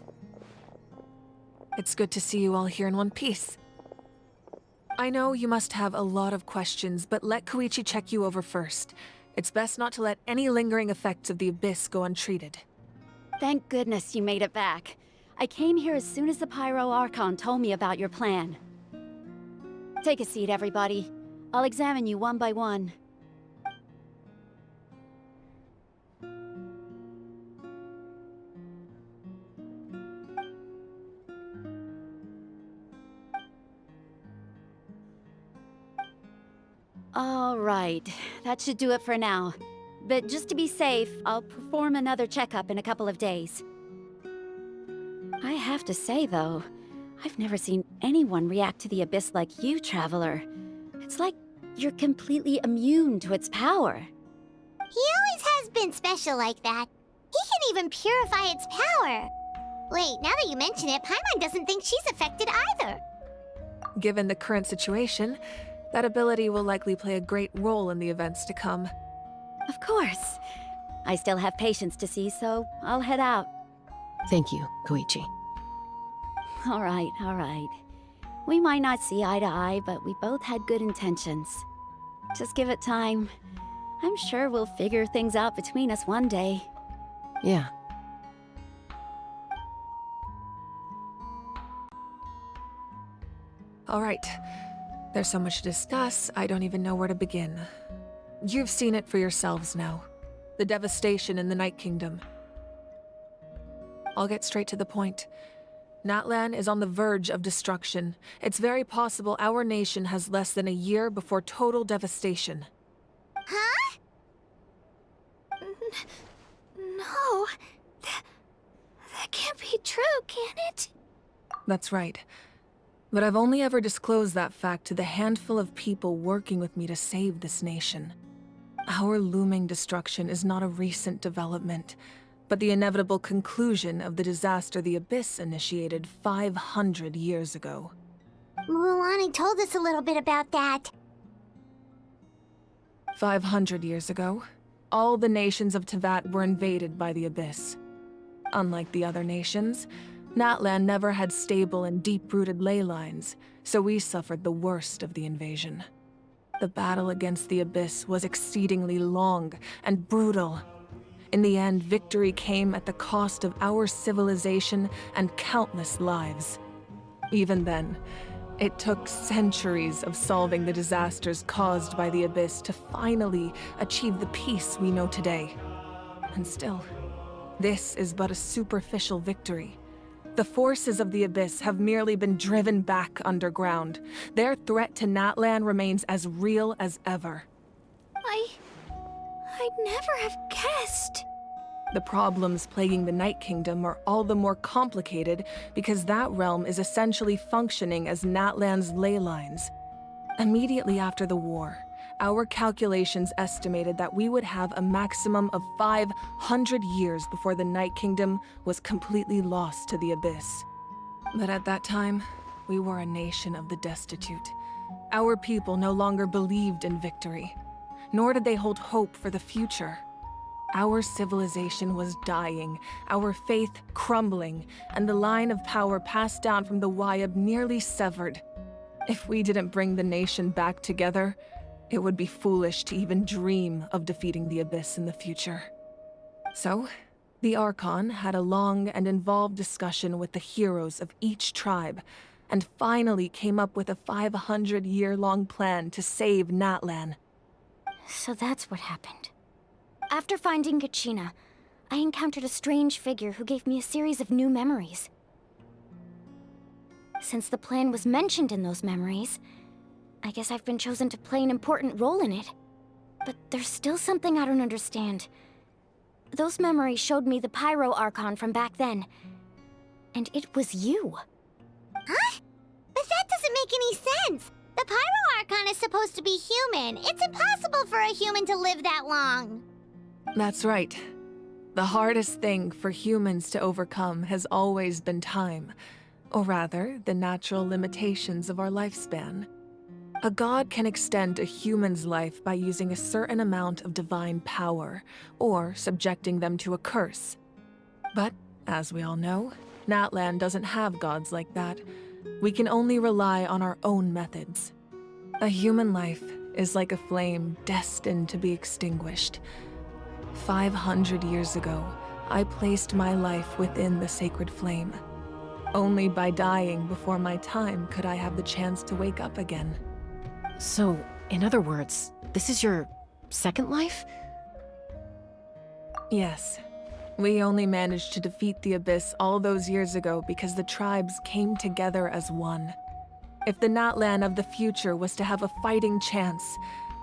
It's good to see you all here in one piece. I know you must have a lot of questions, but let Koichi check you over first. It's best not to let any lingering effects of the Abyss go untreated. Thank goodness you made it back. I came here as soon as the Pyro Archon told me about your plan. Take a seat, everybody. I'll examine you one by one. All right, that should do it for now. But just to be safe, I'll perform another checkup in a couple of days. I have to say, though, I've never seen anyone react to the Abyss like you, Traveler. It's like you're completely immune to its power. He always has been special like that. He can even purify its power. Wait, now that you mention it, Paimon doesn't think she's affected either. Given the current situation, that ability will likely play a great role in the events to come. Of course. I still have patients to see, so I'll head out. Thank you, Koichi. All right. We might not see eye to eye, but we both had good intentions. Just give it time. I'm sure we'll figure things out between us one day. Yeah. All right. There's so much to discuss, I don't even know where to begin. You've seen it for yourselves now. The devastation in the Night Kingdom. I'll get straight to the point. Natlan is on the verge of destruction. It's very possible our nation has less than a year before total devastation. Huh? No. That can't be true, can it? That's right. But I've only ever disclosed that fact to the handful of people working with me to save this nation. Our looming destruction is not a recent development, but the inevitable conclusion of the disaster the Abyss initiated 500 years ago. Mulan told us a little bit about that. 500 years ago, all the nations of Teyvat were invaded by the Abyss. Unlike the other nations, Natlan never had stable and deep-rooted ley lines, so we suffered the worst of the invasion. The battle against the Abyss was exceedingly long and brutal. In the end, victory came at the cost of our civilization and countless lives. Even then, it took centuries of solving the disasters caused by the Abyss to finally achieve the peace we know today. And still, this is but a superficial victory. The forces of the Abyss have merely been driven back underground. Their threat to Natlan remains as real as ever. I'd never have guessed. The problems plaguing the Night Kingdom are all the more complicated because that realm is essentially functioning as Natlan's ley lines. Immediately after the war, our calculations estimated that we would have a maximum of 500 years before the Night Kingdom was completely lost to the abyss. But at that time, we were a nation of the destitute. Our people no longer believed in victory, nor did they hold hope for the future. Our civilization was dying, our faith crumbling, and the line of power passed down from the Wyab nearly severed. If we didn't bring the nation back together, it would be foolish to even dream of defeating the Abyss in the future. So, the Archon had a long and involved discussion with the heroes of each tribe, and finally came up with a 500-year-long plan to save Natlan. So that's what happened. After finding Kachina, I encountered a strange figure who gave me a series of new memories. Since the plan was mentioned in those memories, I guess I've been chosen to play an important role in it. But there's still something I don't understand. Those memories showed me the Pyro Archon from back then. And it was you. Huh? But that doesn't make any sense! The Pyro Archon is supposed to be human. It's impossible for a human to live that long. That's right. The hardest thing for humans to overcome has always been time. Or rather, the natural limitations of our lifespan. A god can extend a human's life by using a certain amount of divine power, or subjecting them to a curse. But, as we all know, Natlan doesn't have gods like that. We can only rely on our own methods. A human life is like a flame destined to be extinguished. 500 years ago, I placed my life within the sacred flame. Only by dying before my time could I have the chance to wake up again. So, in other words, this is your second life? Yes. We only managed to defeat the Abyss all those years ago because the tribes came together as one. If the Natlan of the future was to have a fighting chance,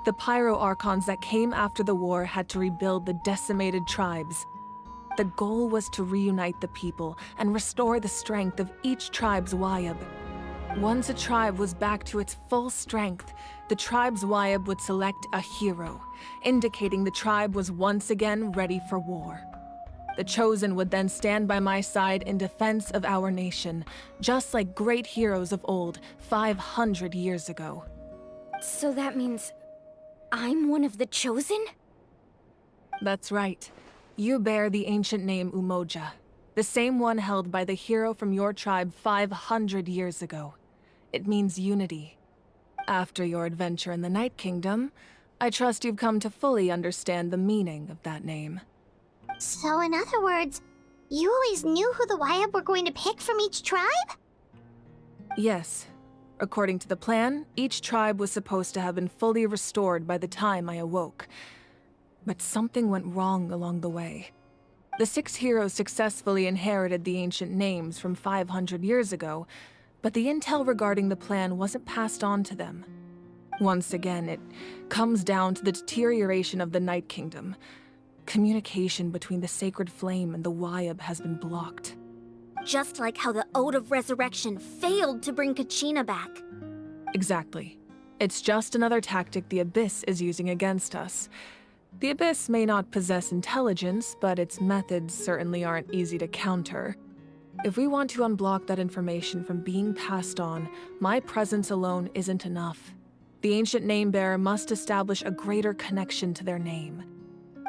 the Pyro Archons that came after the war had to rebuild the decimated tribes. The goal was to reunite the people and restore the strength of each tribe's Wyab. Once a tribe was back to its full strength, the tribe's Wyab would select a hero, indicating the tribe was once again ready for war. The Chosen would then stand by my side in defense of our nation, just like great heroes of old 500 years ago. So that means I'm one of the Chosen? That's right. You bear the ancient name Umoja, the same one held by the hero from your tribe 500 years ago. It means unity. After your adventure in the Night Kingdom, I trust you've come to fully understand the meaning of that name. So in other words, you always knew who the Wyab were going to pick from each tribe? Yes. According to the plan, each tribe was supposed to have been fully restored by the time I awoke. But something went wrong along the way. The 6 heroes successfully inherited the ancient names from 500 years ago, but the intel regarding the plan wasn't passed on to them. Once again, it comes down to the deterioration of the Night Kingdom. Communication between the Sacred Flame and the Wyab has been blocked. Just like how the Ode of Resurrection failed to bring Kachina back. Exactly. It's just another tactic the Abyss is using against us. The Abyss may not possess intelligence, but its methods certainly aren't easy to counter. If we want to unblock that information from being passed on, my presence alone isn't enough. The ancient name-bearer must establish a greater connection to their name.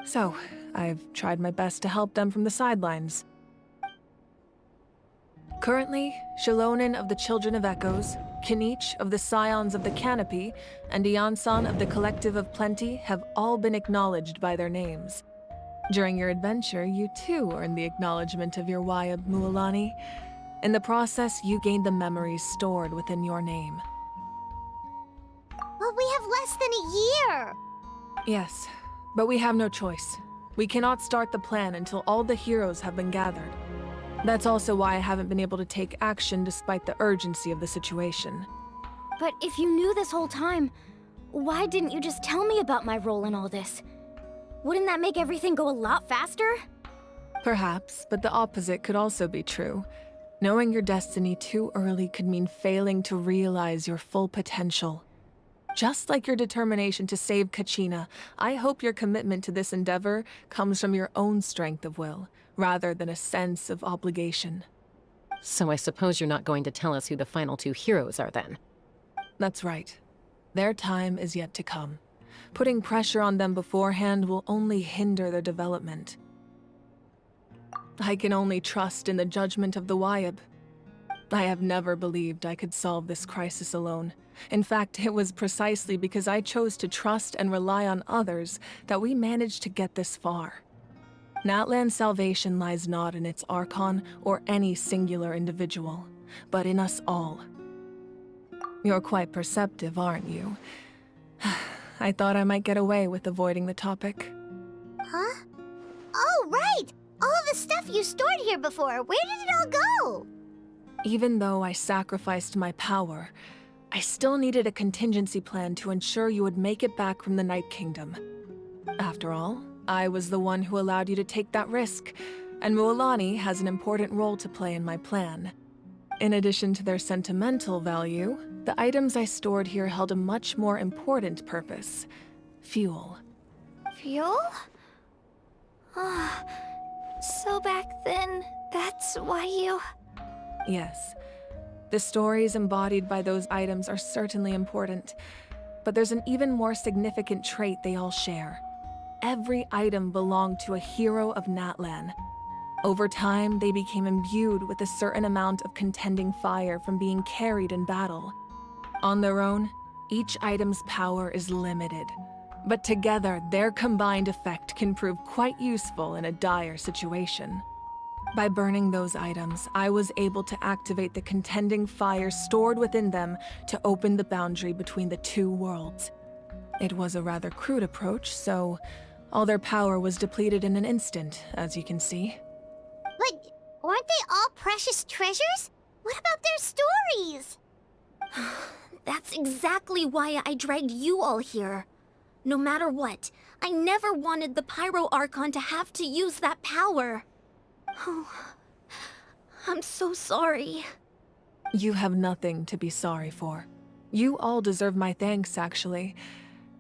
So, I've tried my best to help them from the sidelines. Currently, Shilonin of the Children of Echoes, Kinich of the Scions of the Canopy, and Iansan of the Collective of Plenty have all been acknowledged by their names. During your adventure, you too earned the acknowledgement of your Wyab, Mualani. In the process, you gained the memories stored within your name. Well, we have less than a year! Yes, but we have no choice. We cannot start the plan until all the heroes have been gathered. That's also why I haven't been able to take action despite the urgency of the situation. But if you knew this whole time, why didn't you just tell me about my role in all this? Wouldn't that make everything go a lot faster? Perhaps, but the opposite could also be true. Knowing your destiny too early could mean failing to realize your full potential. Just like your determination to save Kachina, I hope your commitment to this endeavor comes from your own strength of will, rather than a sense of obligation. So I suppose you're not going to tell us who the final two heroes are then? That's right. Their time is yet to come. Putting pressure on them beforehand will only hinder their development. I can only trust in the judgment of the Wyab. I have never believed I could solve this crisis alone. In fact, it was precisely because I chose to trust and rely on others that we managed to get this far. Natlan's salvation lies not in its Archon or any singular individual, but in us all. You're quite perceptive, aren't you? I thought I might get away with avoiding the topic. Huh? Oh, right! All of the stuff you stored here before, where did it all go? Even though I sacrificed my power, I still needed a contingency plan to ensure you would make it back from the Night Kingdom. After all, I was the one who allowed you to take that risk, and Mualani has an important role to play in my plan. In addition to their sentimental value, the items I stored here held a much more important purpose: fuel. Fuel? So back then, that's why you... Yes. The stories embodied by those items are certainly important, but there's an even more significant trait they all share. Every item belonged to a hero of Natlan. Over time, they became imbued with a certain amount of contending fire from being carried in battle. On their own, each item's power is limited, but together, their combined effect can prove quite useful in a dire situation. By burning those items, I was able to activate the contending fire stored within them to open the boundary between the two worlds. It was a rather crude approach, so all their power was depleted in an instant, as you can see. But weren't they all precious treasures? What about their stories? That's exactly why I dragged you all here. No matter what, I never wanted the Pyro Archon to have to use that power. Oh, I'm so sorry. You have nothing to be sorry for. You all deserve my thanks, actually.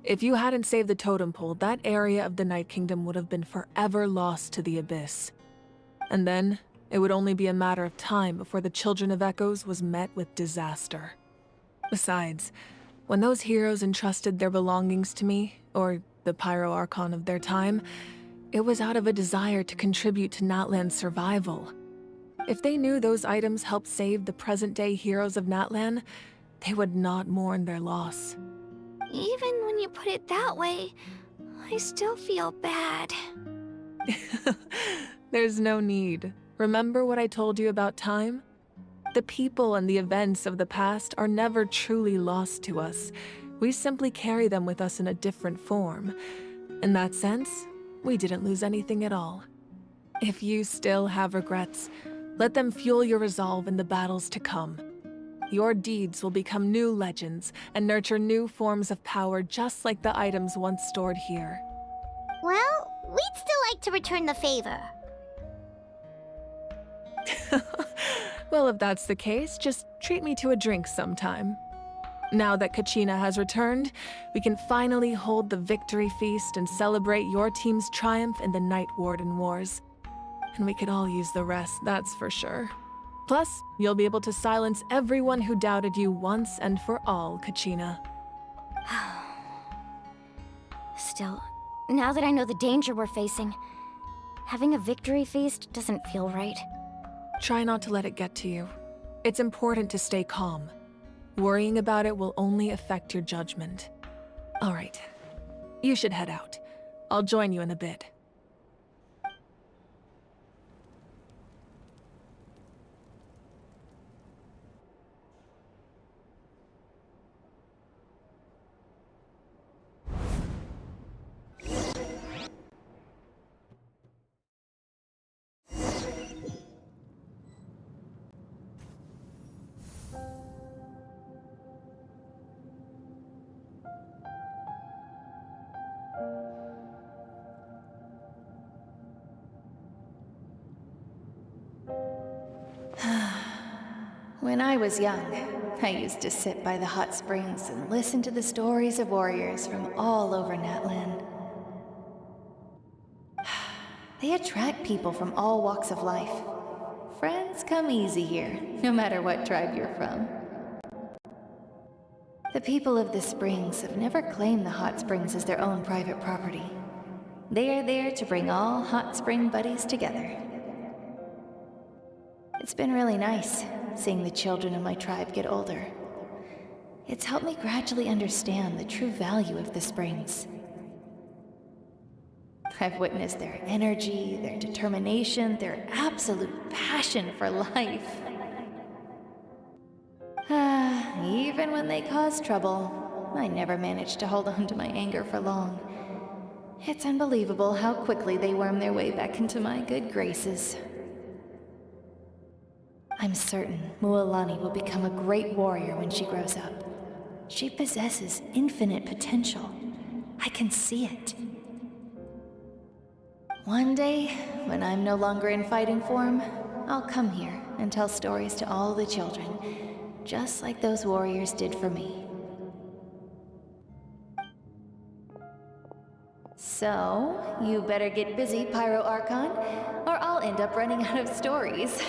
If you hadn't saved the totem pole, that area of the Night Kingdom would have been forever lost to the Abyss. And then, it would only be a matter of time before the Children of Echoes was met with disaster. Besides, when those heroes entrusted their belongings to me, or the Pyro Archon of their time, it was out of a desire to contribute to Natlan's survival. If they knew those items helped save the present-day heroes of Natlan, they would not mourn their loss. Even when you put it that way, I still feel bad. There's no need. Remember what I told you about time? The people and the events of the past are never truly lost to us. We simply carry them with us in a different form. In that sense, we didn't lose anything at all. If you still have regrets, let them fuel your resolve in the battles to come. Your deeds will become new legends and nurture new forms of power just like the items once stored here. Well, we'd still like to return the favor. Well, if that's the case, just treat me to a drink sometime. Now that Kachina has returned, we can finally hold the victory feast and celebrate your team's triumph in the Night Warden Wars. And we could all use the rest, that's for sure. Plus, you'll be able to silence everyone who doubted you once and for all, Kachina. Still, now that I know the danger we're facing, having a victory feast doesn't feel right. Try not to let it get to you. It's important to stay calm. Worrying about it will only affect your judgment. All right. You should head out. I'll join you in a bit. When I was young, I used to sit by the hot springs and listen to the stories of warriors from all over Natlan. They attract people from all walks of life. Friends come easy here, no matter what tribe you're from. The people of the springs have never claimed the hot springs as their own private property. They are there to bring all hot spring buddies together. It's been really nice seeing the children of my tribe get older. It's helped me gradually understand the true value of the springs. I've witnessed their energy, their determination, their absolute passion for life. Even when they cause trouble, I never managed to hold on to my anger for long. It's unbelievable how quickly they worm their way back into my good graces. I'm certain Mualani will become a great warrior when she grows up. She possesses infinite potential. I can see it. One day, when I'm no longer in fighting form, I'll come here and tell stories to all the children, just like those warriors did for me. So, you better get busy, Pyro Archon, or I'll end up running out of stories.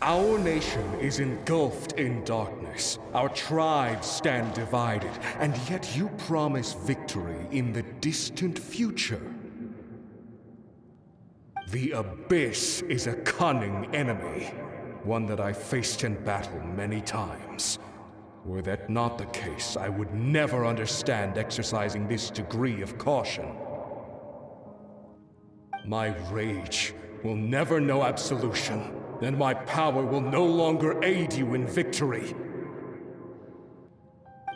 Our nation is engulfed in darkness. Our tribes stand divided, and yet you promise victory in the distant future. The Abyss is a cunning enemy, one that I faced in battle many times. Were that not the case, I would never understand exercising this degree of caution. My rage will never know absolution. Then my power will no longer aid you in victory.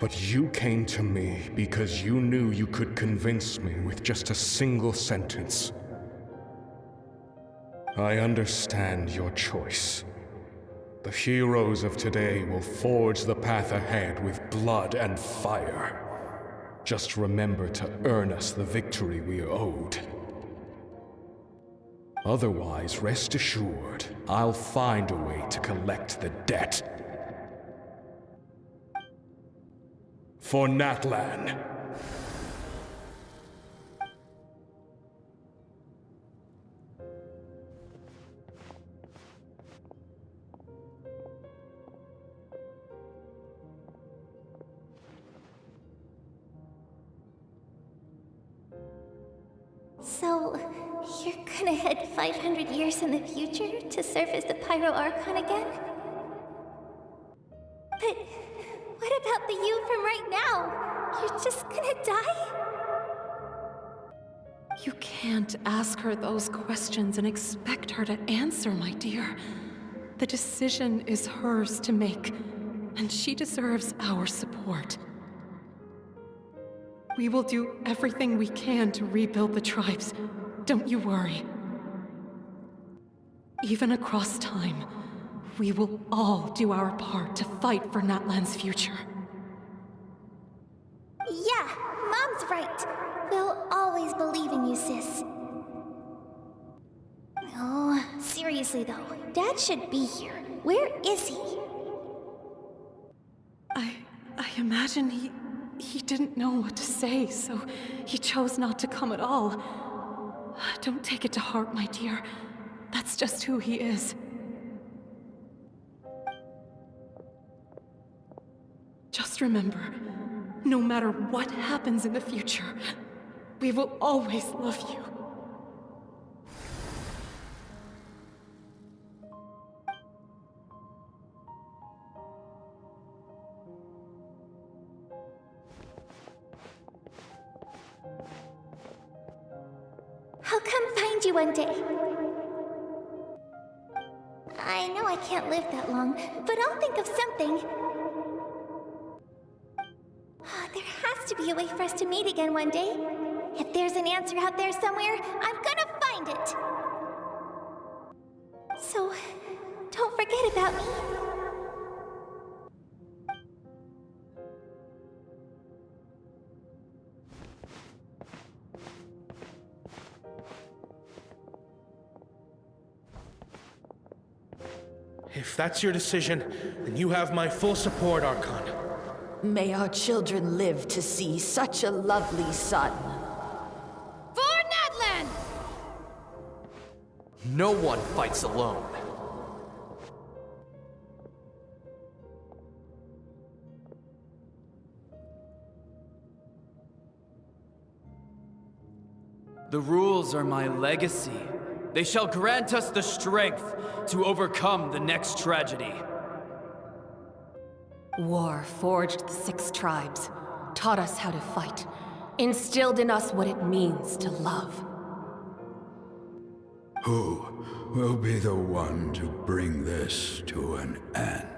But you came to me because you knew you could convince me with just a single sentence. I understand your choice. The heroes of today will forge the path ahead with blood and fire. Just remember to earn us the victory we are owed. Otherwise, rest assured, I'll find a way to collect the debt. For Natlan. So, you're gonna head 500 years in the future to serve as the Pyro Archon again? But what about the you from right now? You're just gonna die? You can't ask her those questions and expect her to answer, my dear. The decision is hers to make, and she deserves our support. We will do everything we can to rebuild the tribes. Don't you worry. Even across time, we will all do our part to fight for Natlan's future. Yeah, Mom's right. We'll always believe in you, sis. Oh, seriously though, Dad should be here. Where is he? I imagine he didn't know what to say, so he chose not to come at all. Don't take it to heart, my dear. That's just who he is. Just remember, no matter what happens in the future, we will always love you. I'll come find you one day. I know I can't live that long, but I'll think of something. There has to be a way for us to meet again one day. If there's an answer out there somewhere, I'm gonna find it. So, don't forget about me. If that's your decision, then you have my full support, Archon. May our children live to see such a lovely son. For Natlan! No one fights alone. The rules are my legacy. They shall grant us the strength to overcome the next tragedy. War forged the 6 tribes, taught us how to fight, instilled in us what it means to love. Who will be the one to bring this to an end?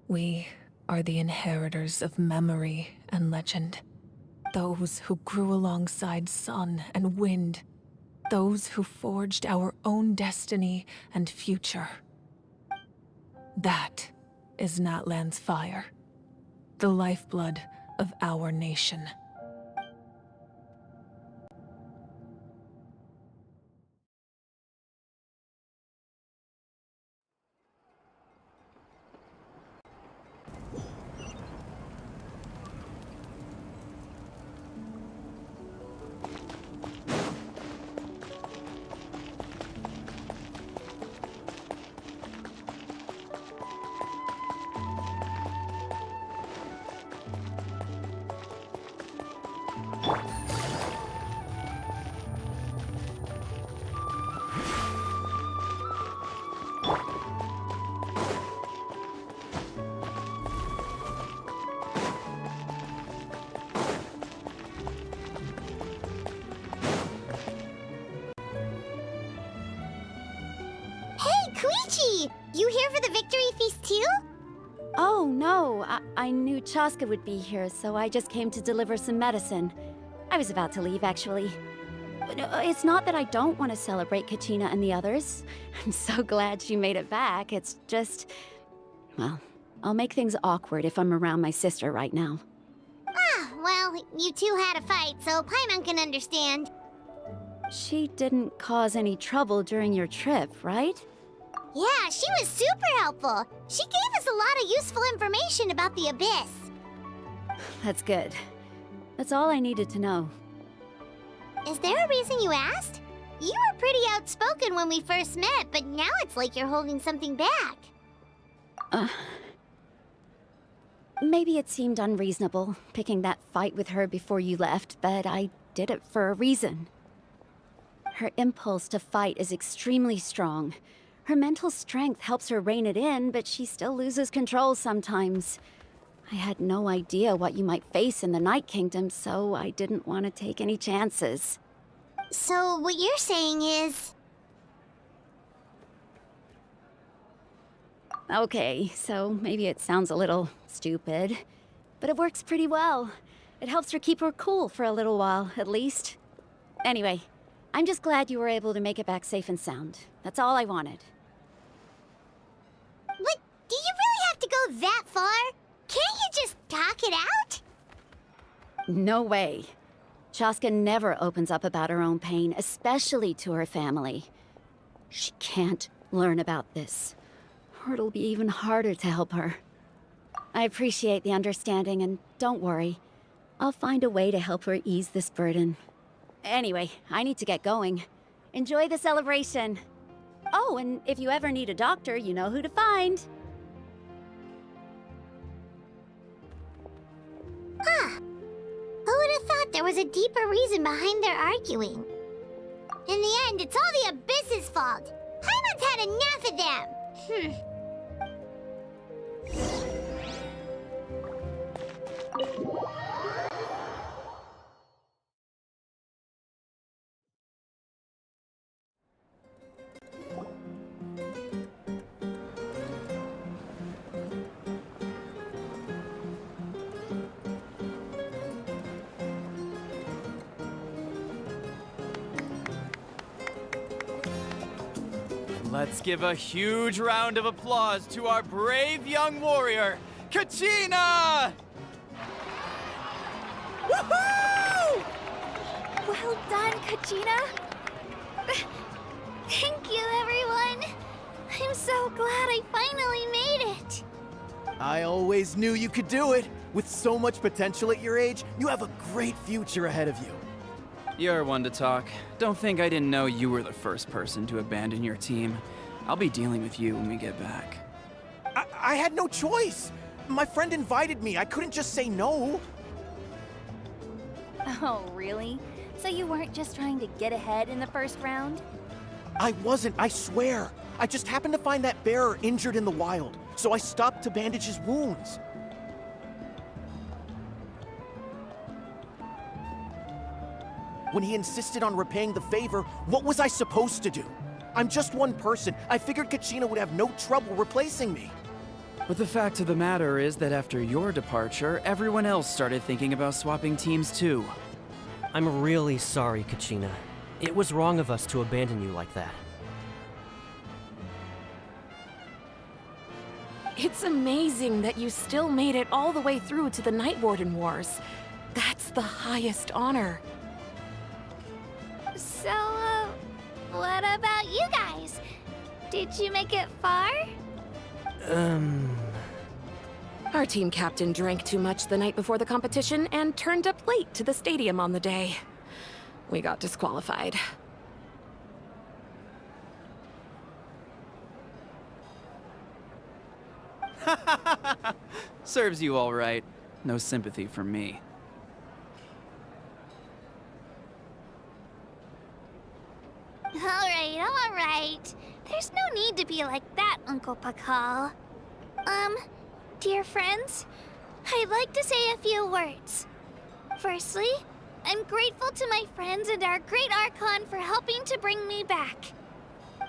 We are the inheritors of memory and legend. Those who grew alongside sun and wind. Those who forged our own destiny and future. That is Natlan's fire. The lifeblood of our nation. Koichi! You here for the victory feast too? Oh, no. I knew Chaska would be here, so I just came to deliver some medicine. I was about to leave, actually. But it's not that I don't want to celebrate Kachina and the others. I'm so glad she made it back. It's just... well, I'll make things awkward if I'm around my sister right now. Ah, well, you two had a fight, so Paimon can understand. She didn't cause any trouble during your trip, right? Yeah, she was super helpful. She gave us a lot of useful information about the Abyss. That's good. That's all I needed to know. Is there a reason you asked? You were pretty outspoken when we first met, but now it's like you're holding something back. Maybe it seemed unreasonable, picking that fight with her before you left, but I did it for a reason. Her impulse to fight is extremely strong. Her mental strength helps her rein it in, but she still loses control sometimes. I had no idea what you might face in the Night Kingdom, so I didn't want to take any chances. So what you're saying is... Okay, so maybe it sounds a little stupid, but it works pretty well. It helps her keep her cool for a little while, at least. Anyway, I'm just glad you were able to make it back safe and sound. That's all I wanted. But do you really have to go that far? Can't you just talk it out? No way. Chaska never opens up about her own pain, especially to her family. She can't learn about this, or it'll be even harder to help her. I appreciate the understanding, and don't worry. I'll find a way to help her ease this burden. Anyway, I need to get going. Enjoy the celebration. Oh, and if you ever need a doctor, you know who to find. Huh. Who would have thought there was a deeper reason behind their arguing? In the end, it's all the Abyss's fault. Paimon's had enough of them. Let's give a huge round of applause to our brave young warrior, Kachina! Woohoo! Well done, Kachina. Thank you, everyone. I'm so glad I finally made it. I always knew you could do it. With so much potential at your age, you have a great future ahead of you. You're one to talk. Don't think I didn't know you were the first person to abandon your team. I'll be dealing with you when we get back. I had no choice. My friend invited me. I couldn't just say no. Oh, really? So you weren't just trying to get ahead in the first round? I wasn't, I swear. I just happened to find that bearer injured in the wild, so I stopped to bandage his wounds. When he insisted on repaying the favor, what was I supposed to do? I'm just one person. I figured Kachina would have no trouble replacing me. But the fact of the matter is that after your departure, everyone else started thinking about swapping teams too. I'm really sorry, Kachina. It was wrong of us to abandon you like that. It's amazing that you still made it all the way through to the Night Warden Wars. That's the highest honor. So, what about you guys? Did you make it far? Our team captain drank too much the night before the competition and turned up late to the stadium on the day. We got disqualified. Serves you all right. No sympathy from me. All right. There's no need to be like that, Uncle Pakal. Dear friends, I'd like to say a few words. Firstly, I'm grateful to my friends and our great Archon for helping to bring me back.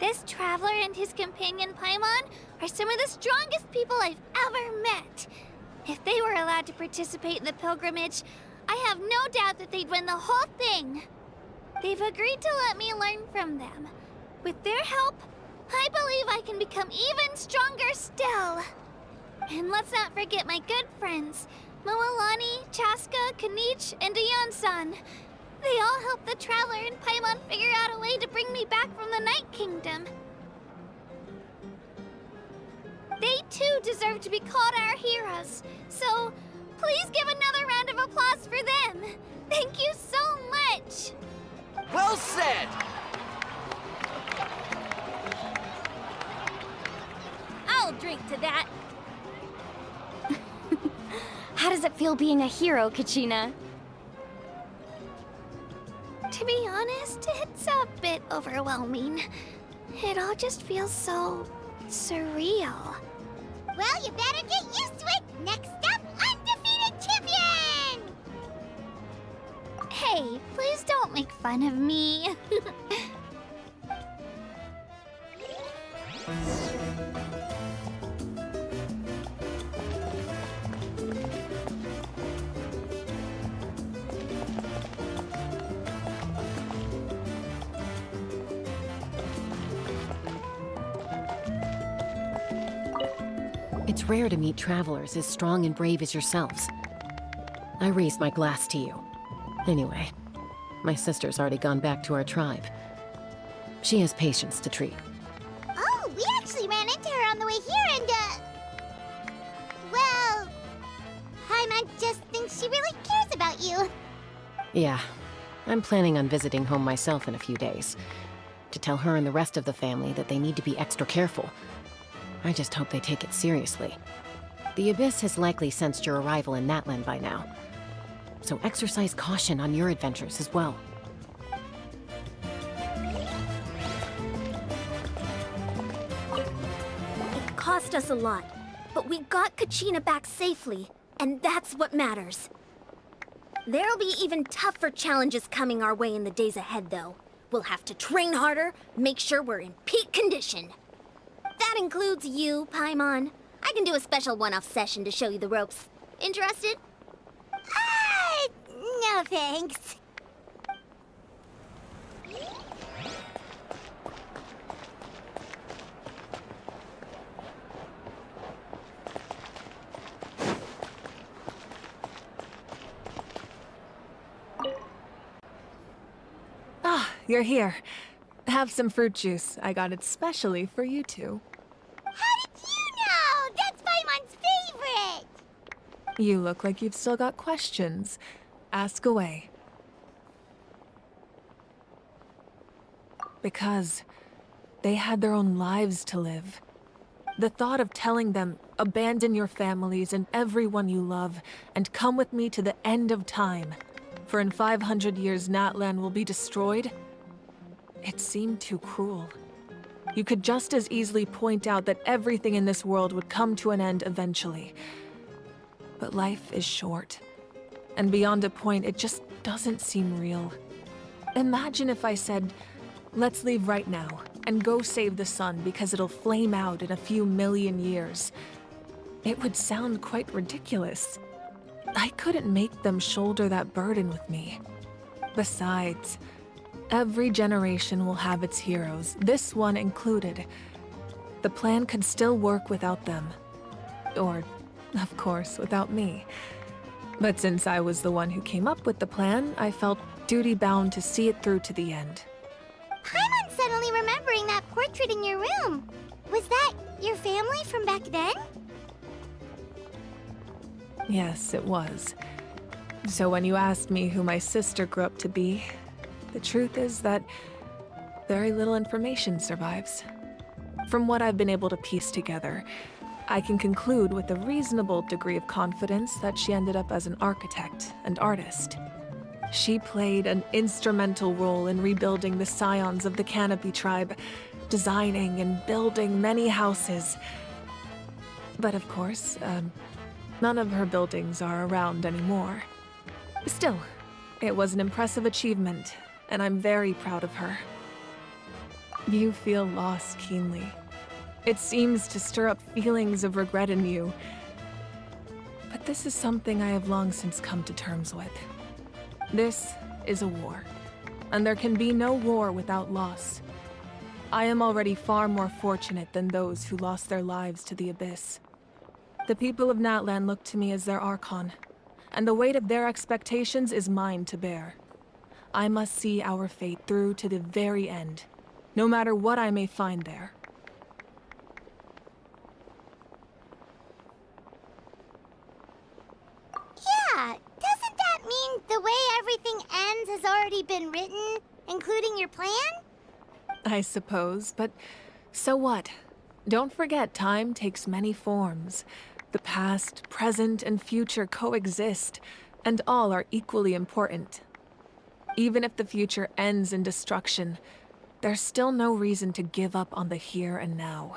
This traveler and his companion Paimon are some of the strongest people I've ever met. If they were allowed to participate in the pilgrimage, I have no doubt that they'd win the whole thing. They've agreed to let me learn from them. With their help, I believe I can become even stronger still. And let's not forget my good friends, Moalani, Chaska, Kanich, and Ayan-san. They all helped the Traveler and Paimon figure out a way to bring me back from the Night Kingdom. They too deserve to be called our heroes, so please give another round of applause for them. Thank you so much! Well said! I'll drink to that. How does it feel being a hero, Kachina? To be honest, it's a bit overwhelming. It all just feels so surreal. Well, you better get used to it. Next up, undefeated champion! Hey, please don't make fun of me. It's rare to meet travelers as strong and brave as yourselves. I raise my glass to you. Anyway, my sister's already gone back to our tribe. She has patients to treat. Oh, we actually ran into her on the way here and, well, Paimon just thinks she really cares about you. Yeah, I'm planning on visiting home myself in a few days. To tell her and the rest of the family that they need to be extra careful. I just hope they take it seriously. The Abyss has likely sensed your arrival in Natlan by now. So exercise caution on your adventures as well. It cost us a lot, but we got Kachina back safely, and that's what matters. There'll be even tougher challenges coming our way in the days ahead, though. We'll have to train harder, make sure we're in peak condition. That includes you, Paimon. I can do a special one-off session to show you the ropes. Interested? No thanks. you're here. Have some fruit juice. I got it specially for you two. How did you know? That's Paimon's favorite! You look like you've still got questions. Ask away. Because they had their own lives to live. The thought of telling them, abandon your families and everyone you love, and come with me to the end of time, for in 500 years Natlan will be destroyed, it seemed too cruel. You could just as easily point out that everything in this world would come to an end eventually. But life is short, and beyond a point, it just doesn't seem real. Imagine if I said, let's leave right now, and go save the sun because it'll flame out in a few million years. It would sound quite ridiculous. I couldn't make them shoulder that burden with me. Besides, every generation will have its heroes, this one included. The plan could still work without them. Or, of course, without me. But since I was the one who came up with the plan, I felt duty-bound to see it through to the end. Paimon's suddenly remembering that portrait in your room. Was that your family from back then? Yes, it was. So when you asked me who my sister grew up to be, the truth is that very little information survives. From what I've been able to piece together, I can conclude with a reasonable degree of confidence that she ended up as an architect and artist. She played an instrumental role in rebuilding the scions of the Canopy tribe, designing and building many houses. But of course, none of her buildings are around anymore. Still, it was an impressive achievement, and I'm very proud of her. You feel loss keenly. It seems to stir up feelings of regret in you. But this is something I have long since come to terms with. This is a war, and there can be no war without loss. I am already far more fortunate than those who lost their lives to the Abyss. The people of Natlan look to me as their Archon, and the weight of their expectations is mine to bear. I must see our fate through to the very end, no matter what I may find there. Yeah, doesn't that mean the way everything ends has already been written, including your plan? I suppose, but so what? Don't forget, time takes many forms. The past, present, and future coexist, and all are equally important. Even if the future ends in destruction, there's still no reason to give up on the here and now.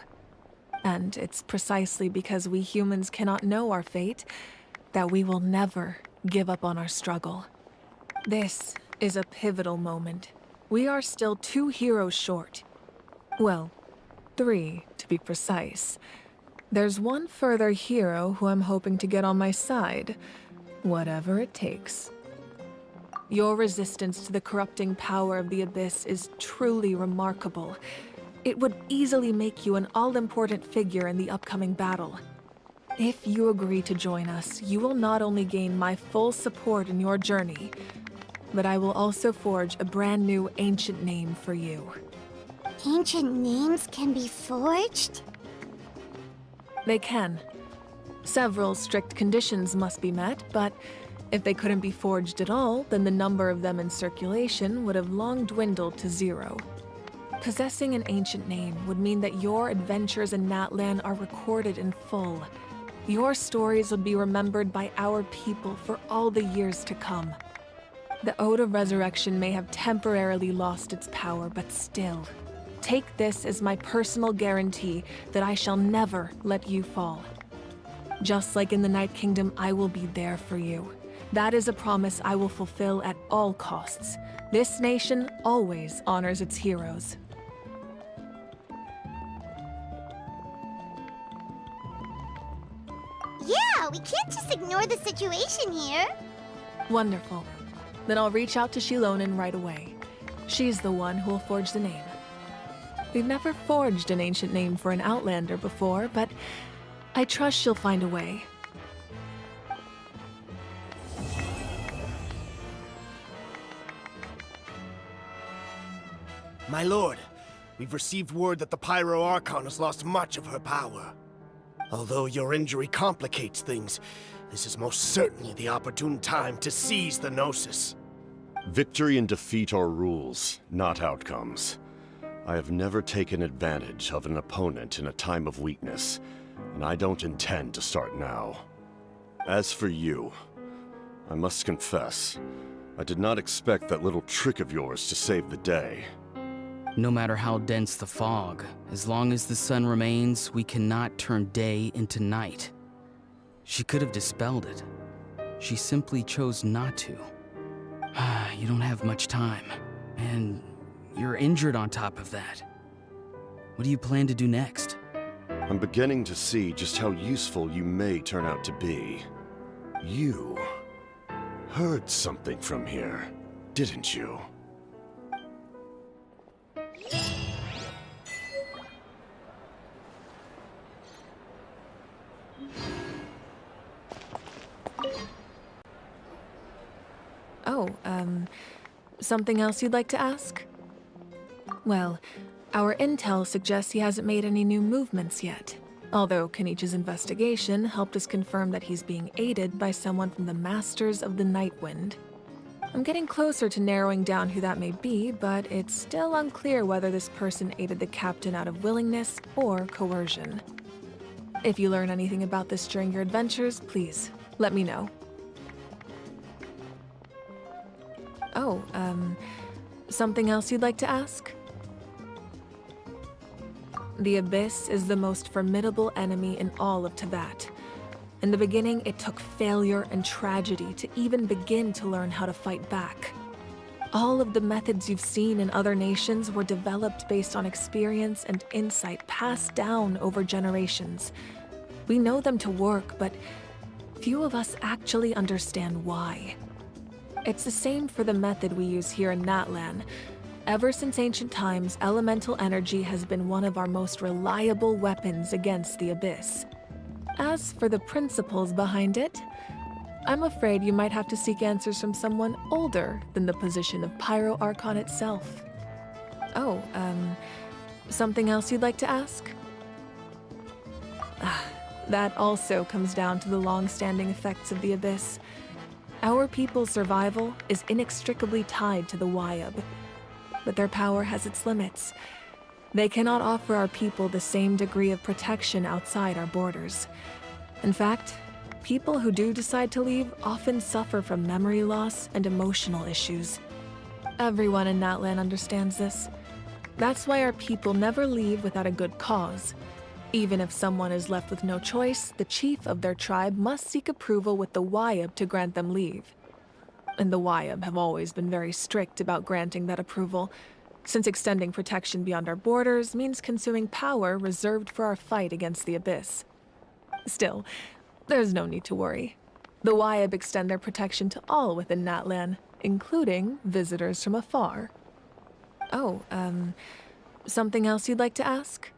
And it's precisely because we humans cannot know our fate that we will never give up on our struggle. This is a pivotal moment. We are still 2 heroes short. Well, 3 to be precise. There's one further hero who I'm hoping to get on my side, whatever it takes. Your resistance to the corrupting power of the Abyss is truly remarkable. It would easily make you an all-important figure in the upcoming battle. If you agree to join us, you will not only gain my full support in your journey, but I will also forge a brand new ancient name for you. Ancient names can be forged? They can. Several strict conditions must be met, but if they couldn't be forged at all, then the number of them in circulation would have long dwindled to 0. Possessing an ancient name would mean that your adventures in Natlan are recorded in full. Your stories would be remembered by our people for all the years to come. The Ode of Resurrection may have temporarily lost its power, but still, take this as my personal guarantee that I shall never let you fall. Just like in the Night Kingdom, I will be there for you. That is a promise I will fulfill at all costs. This nation always honors its heroes. Yeah, we can't just ignore the situation here. Wonderful. Then I'll reach out to Shilonen right away. She's the one who will forge the name. We've never forged an ancient name for an Outlander before, but I trust she'll find a way. My lord, we've received word that the Pyro Archon has lost much of her power. Although your injury complicates things, this is most certainly the opportune time to seize the Gnosis. Victory and defeat are rules, not outcomes. I have never taken advantage of an opponent in a time of weakness, and I don't intend to start now. As for you, I must confess, I did not expect that little trick of yours to save the day. No matter how dense the fog, as long as the sun remains, we cannot turn day into night. She could have dispelled it. She simply chose not to. You don't have much time, and you're injured on top of that. What do you plan to do next? I'm beginning to see just how useful you may turn out to be. You heard something from here, didn't you? Oh, something else you'd like to ask? Well, our intel suggests he hasn't made any new movements yet. Although Kenichi's investigation helped us confirm that he's being aided by someone from the Masters of the Nightwind. I'm getting closer to narrowing down who that may be, but it's still unclear whether this person aided the captain out of willingness or coercion. If you learn anything about this during your adventures, please let me know. Oh, something else you'd like to ask? The Abyss is the most formidable enemy in all of Teyvat. In the beginning, it took failure and tragedy to even begin to learn how to fight back. All of the methods you've seen in other nations were developed based on experience and insight passed down over generations. We know them to work, but few of us actually understand why. It's the same for the method we use here in Natlan. Ever since ancient times, elemental energy has been one of our most reliable weapons against the Abyss. As for the principles behind it, I'm afraid you might have to seek answers from someone older than the position of Pyro Archon itself. Oh, something else you'd like to ask? That also comes down to the long-standing effects of the Abyss. Our people's survival is inextricably tied to the Wyab, but their power has its limits. They cannot offer our people the same degree of protection outside our borders. In fact, people who do decide to leave often suffer from memory loss and emotional issues. Everyone in Natlan understands this. That's why our people never leave without a good cause. Even if someone is left with no choice, the chief of their tribe must seek approval with the Wyab to grant them leave. And the Wyab have always been very strict about granting that approval, since extending protection beyond our borders means consuming power reserved for our fight against the Abyss. Still, there's no need to worry. The Wyab extend their protection to all within Natlan, including visitors from afar. Oh, something else you'd like to ask?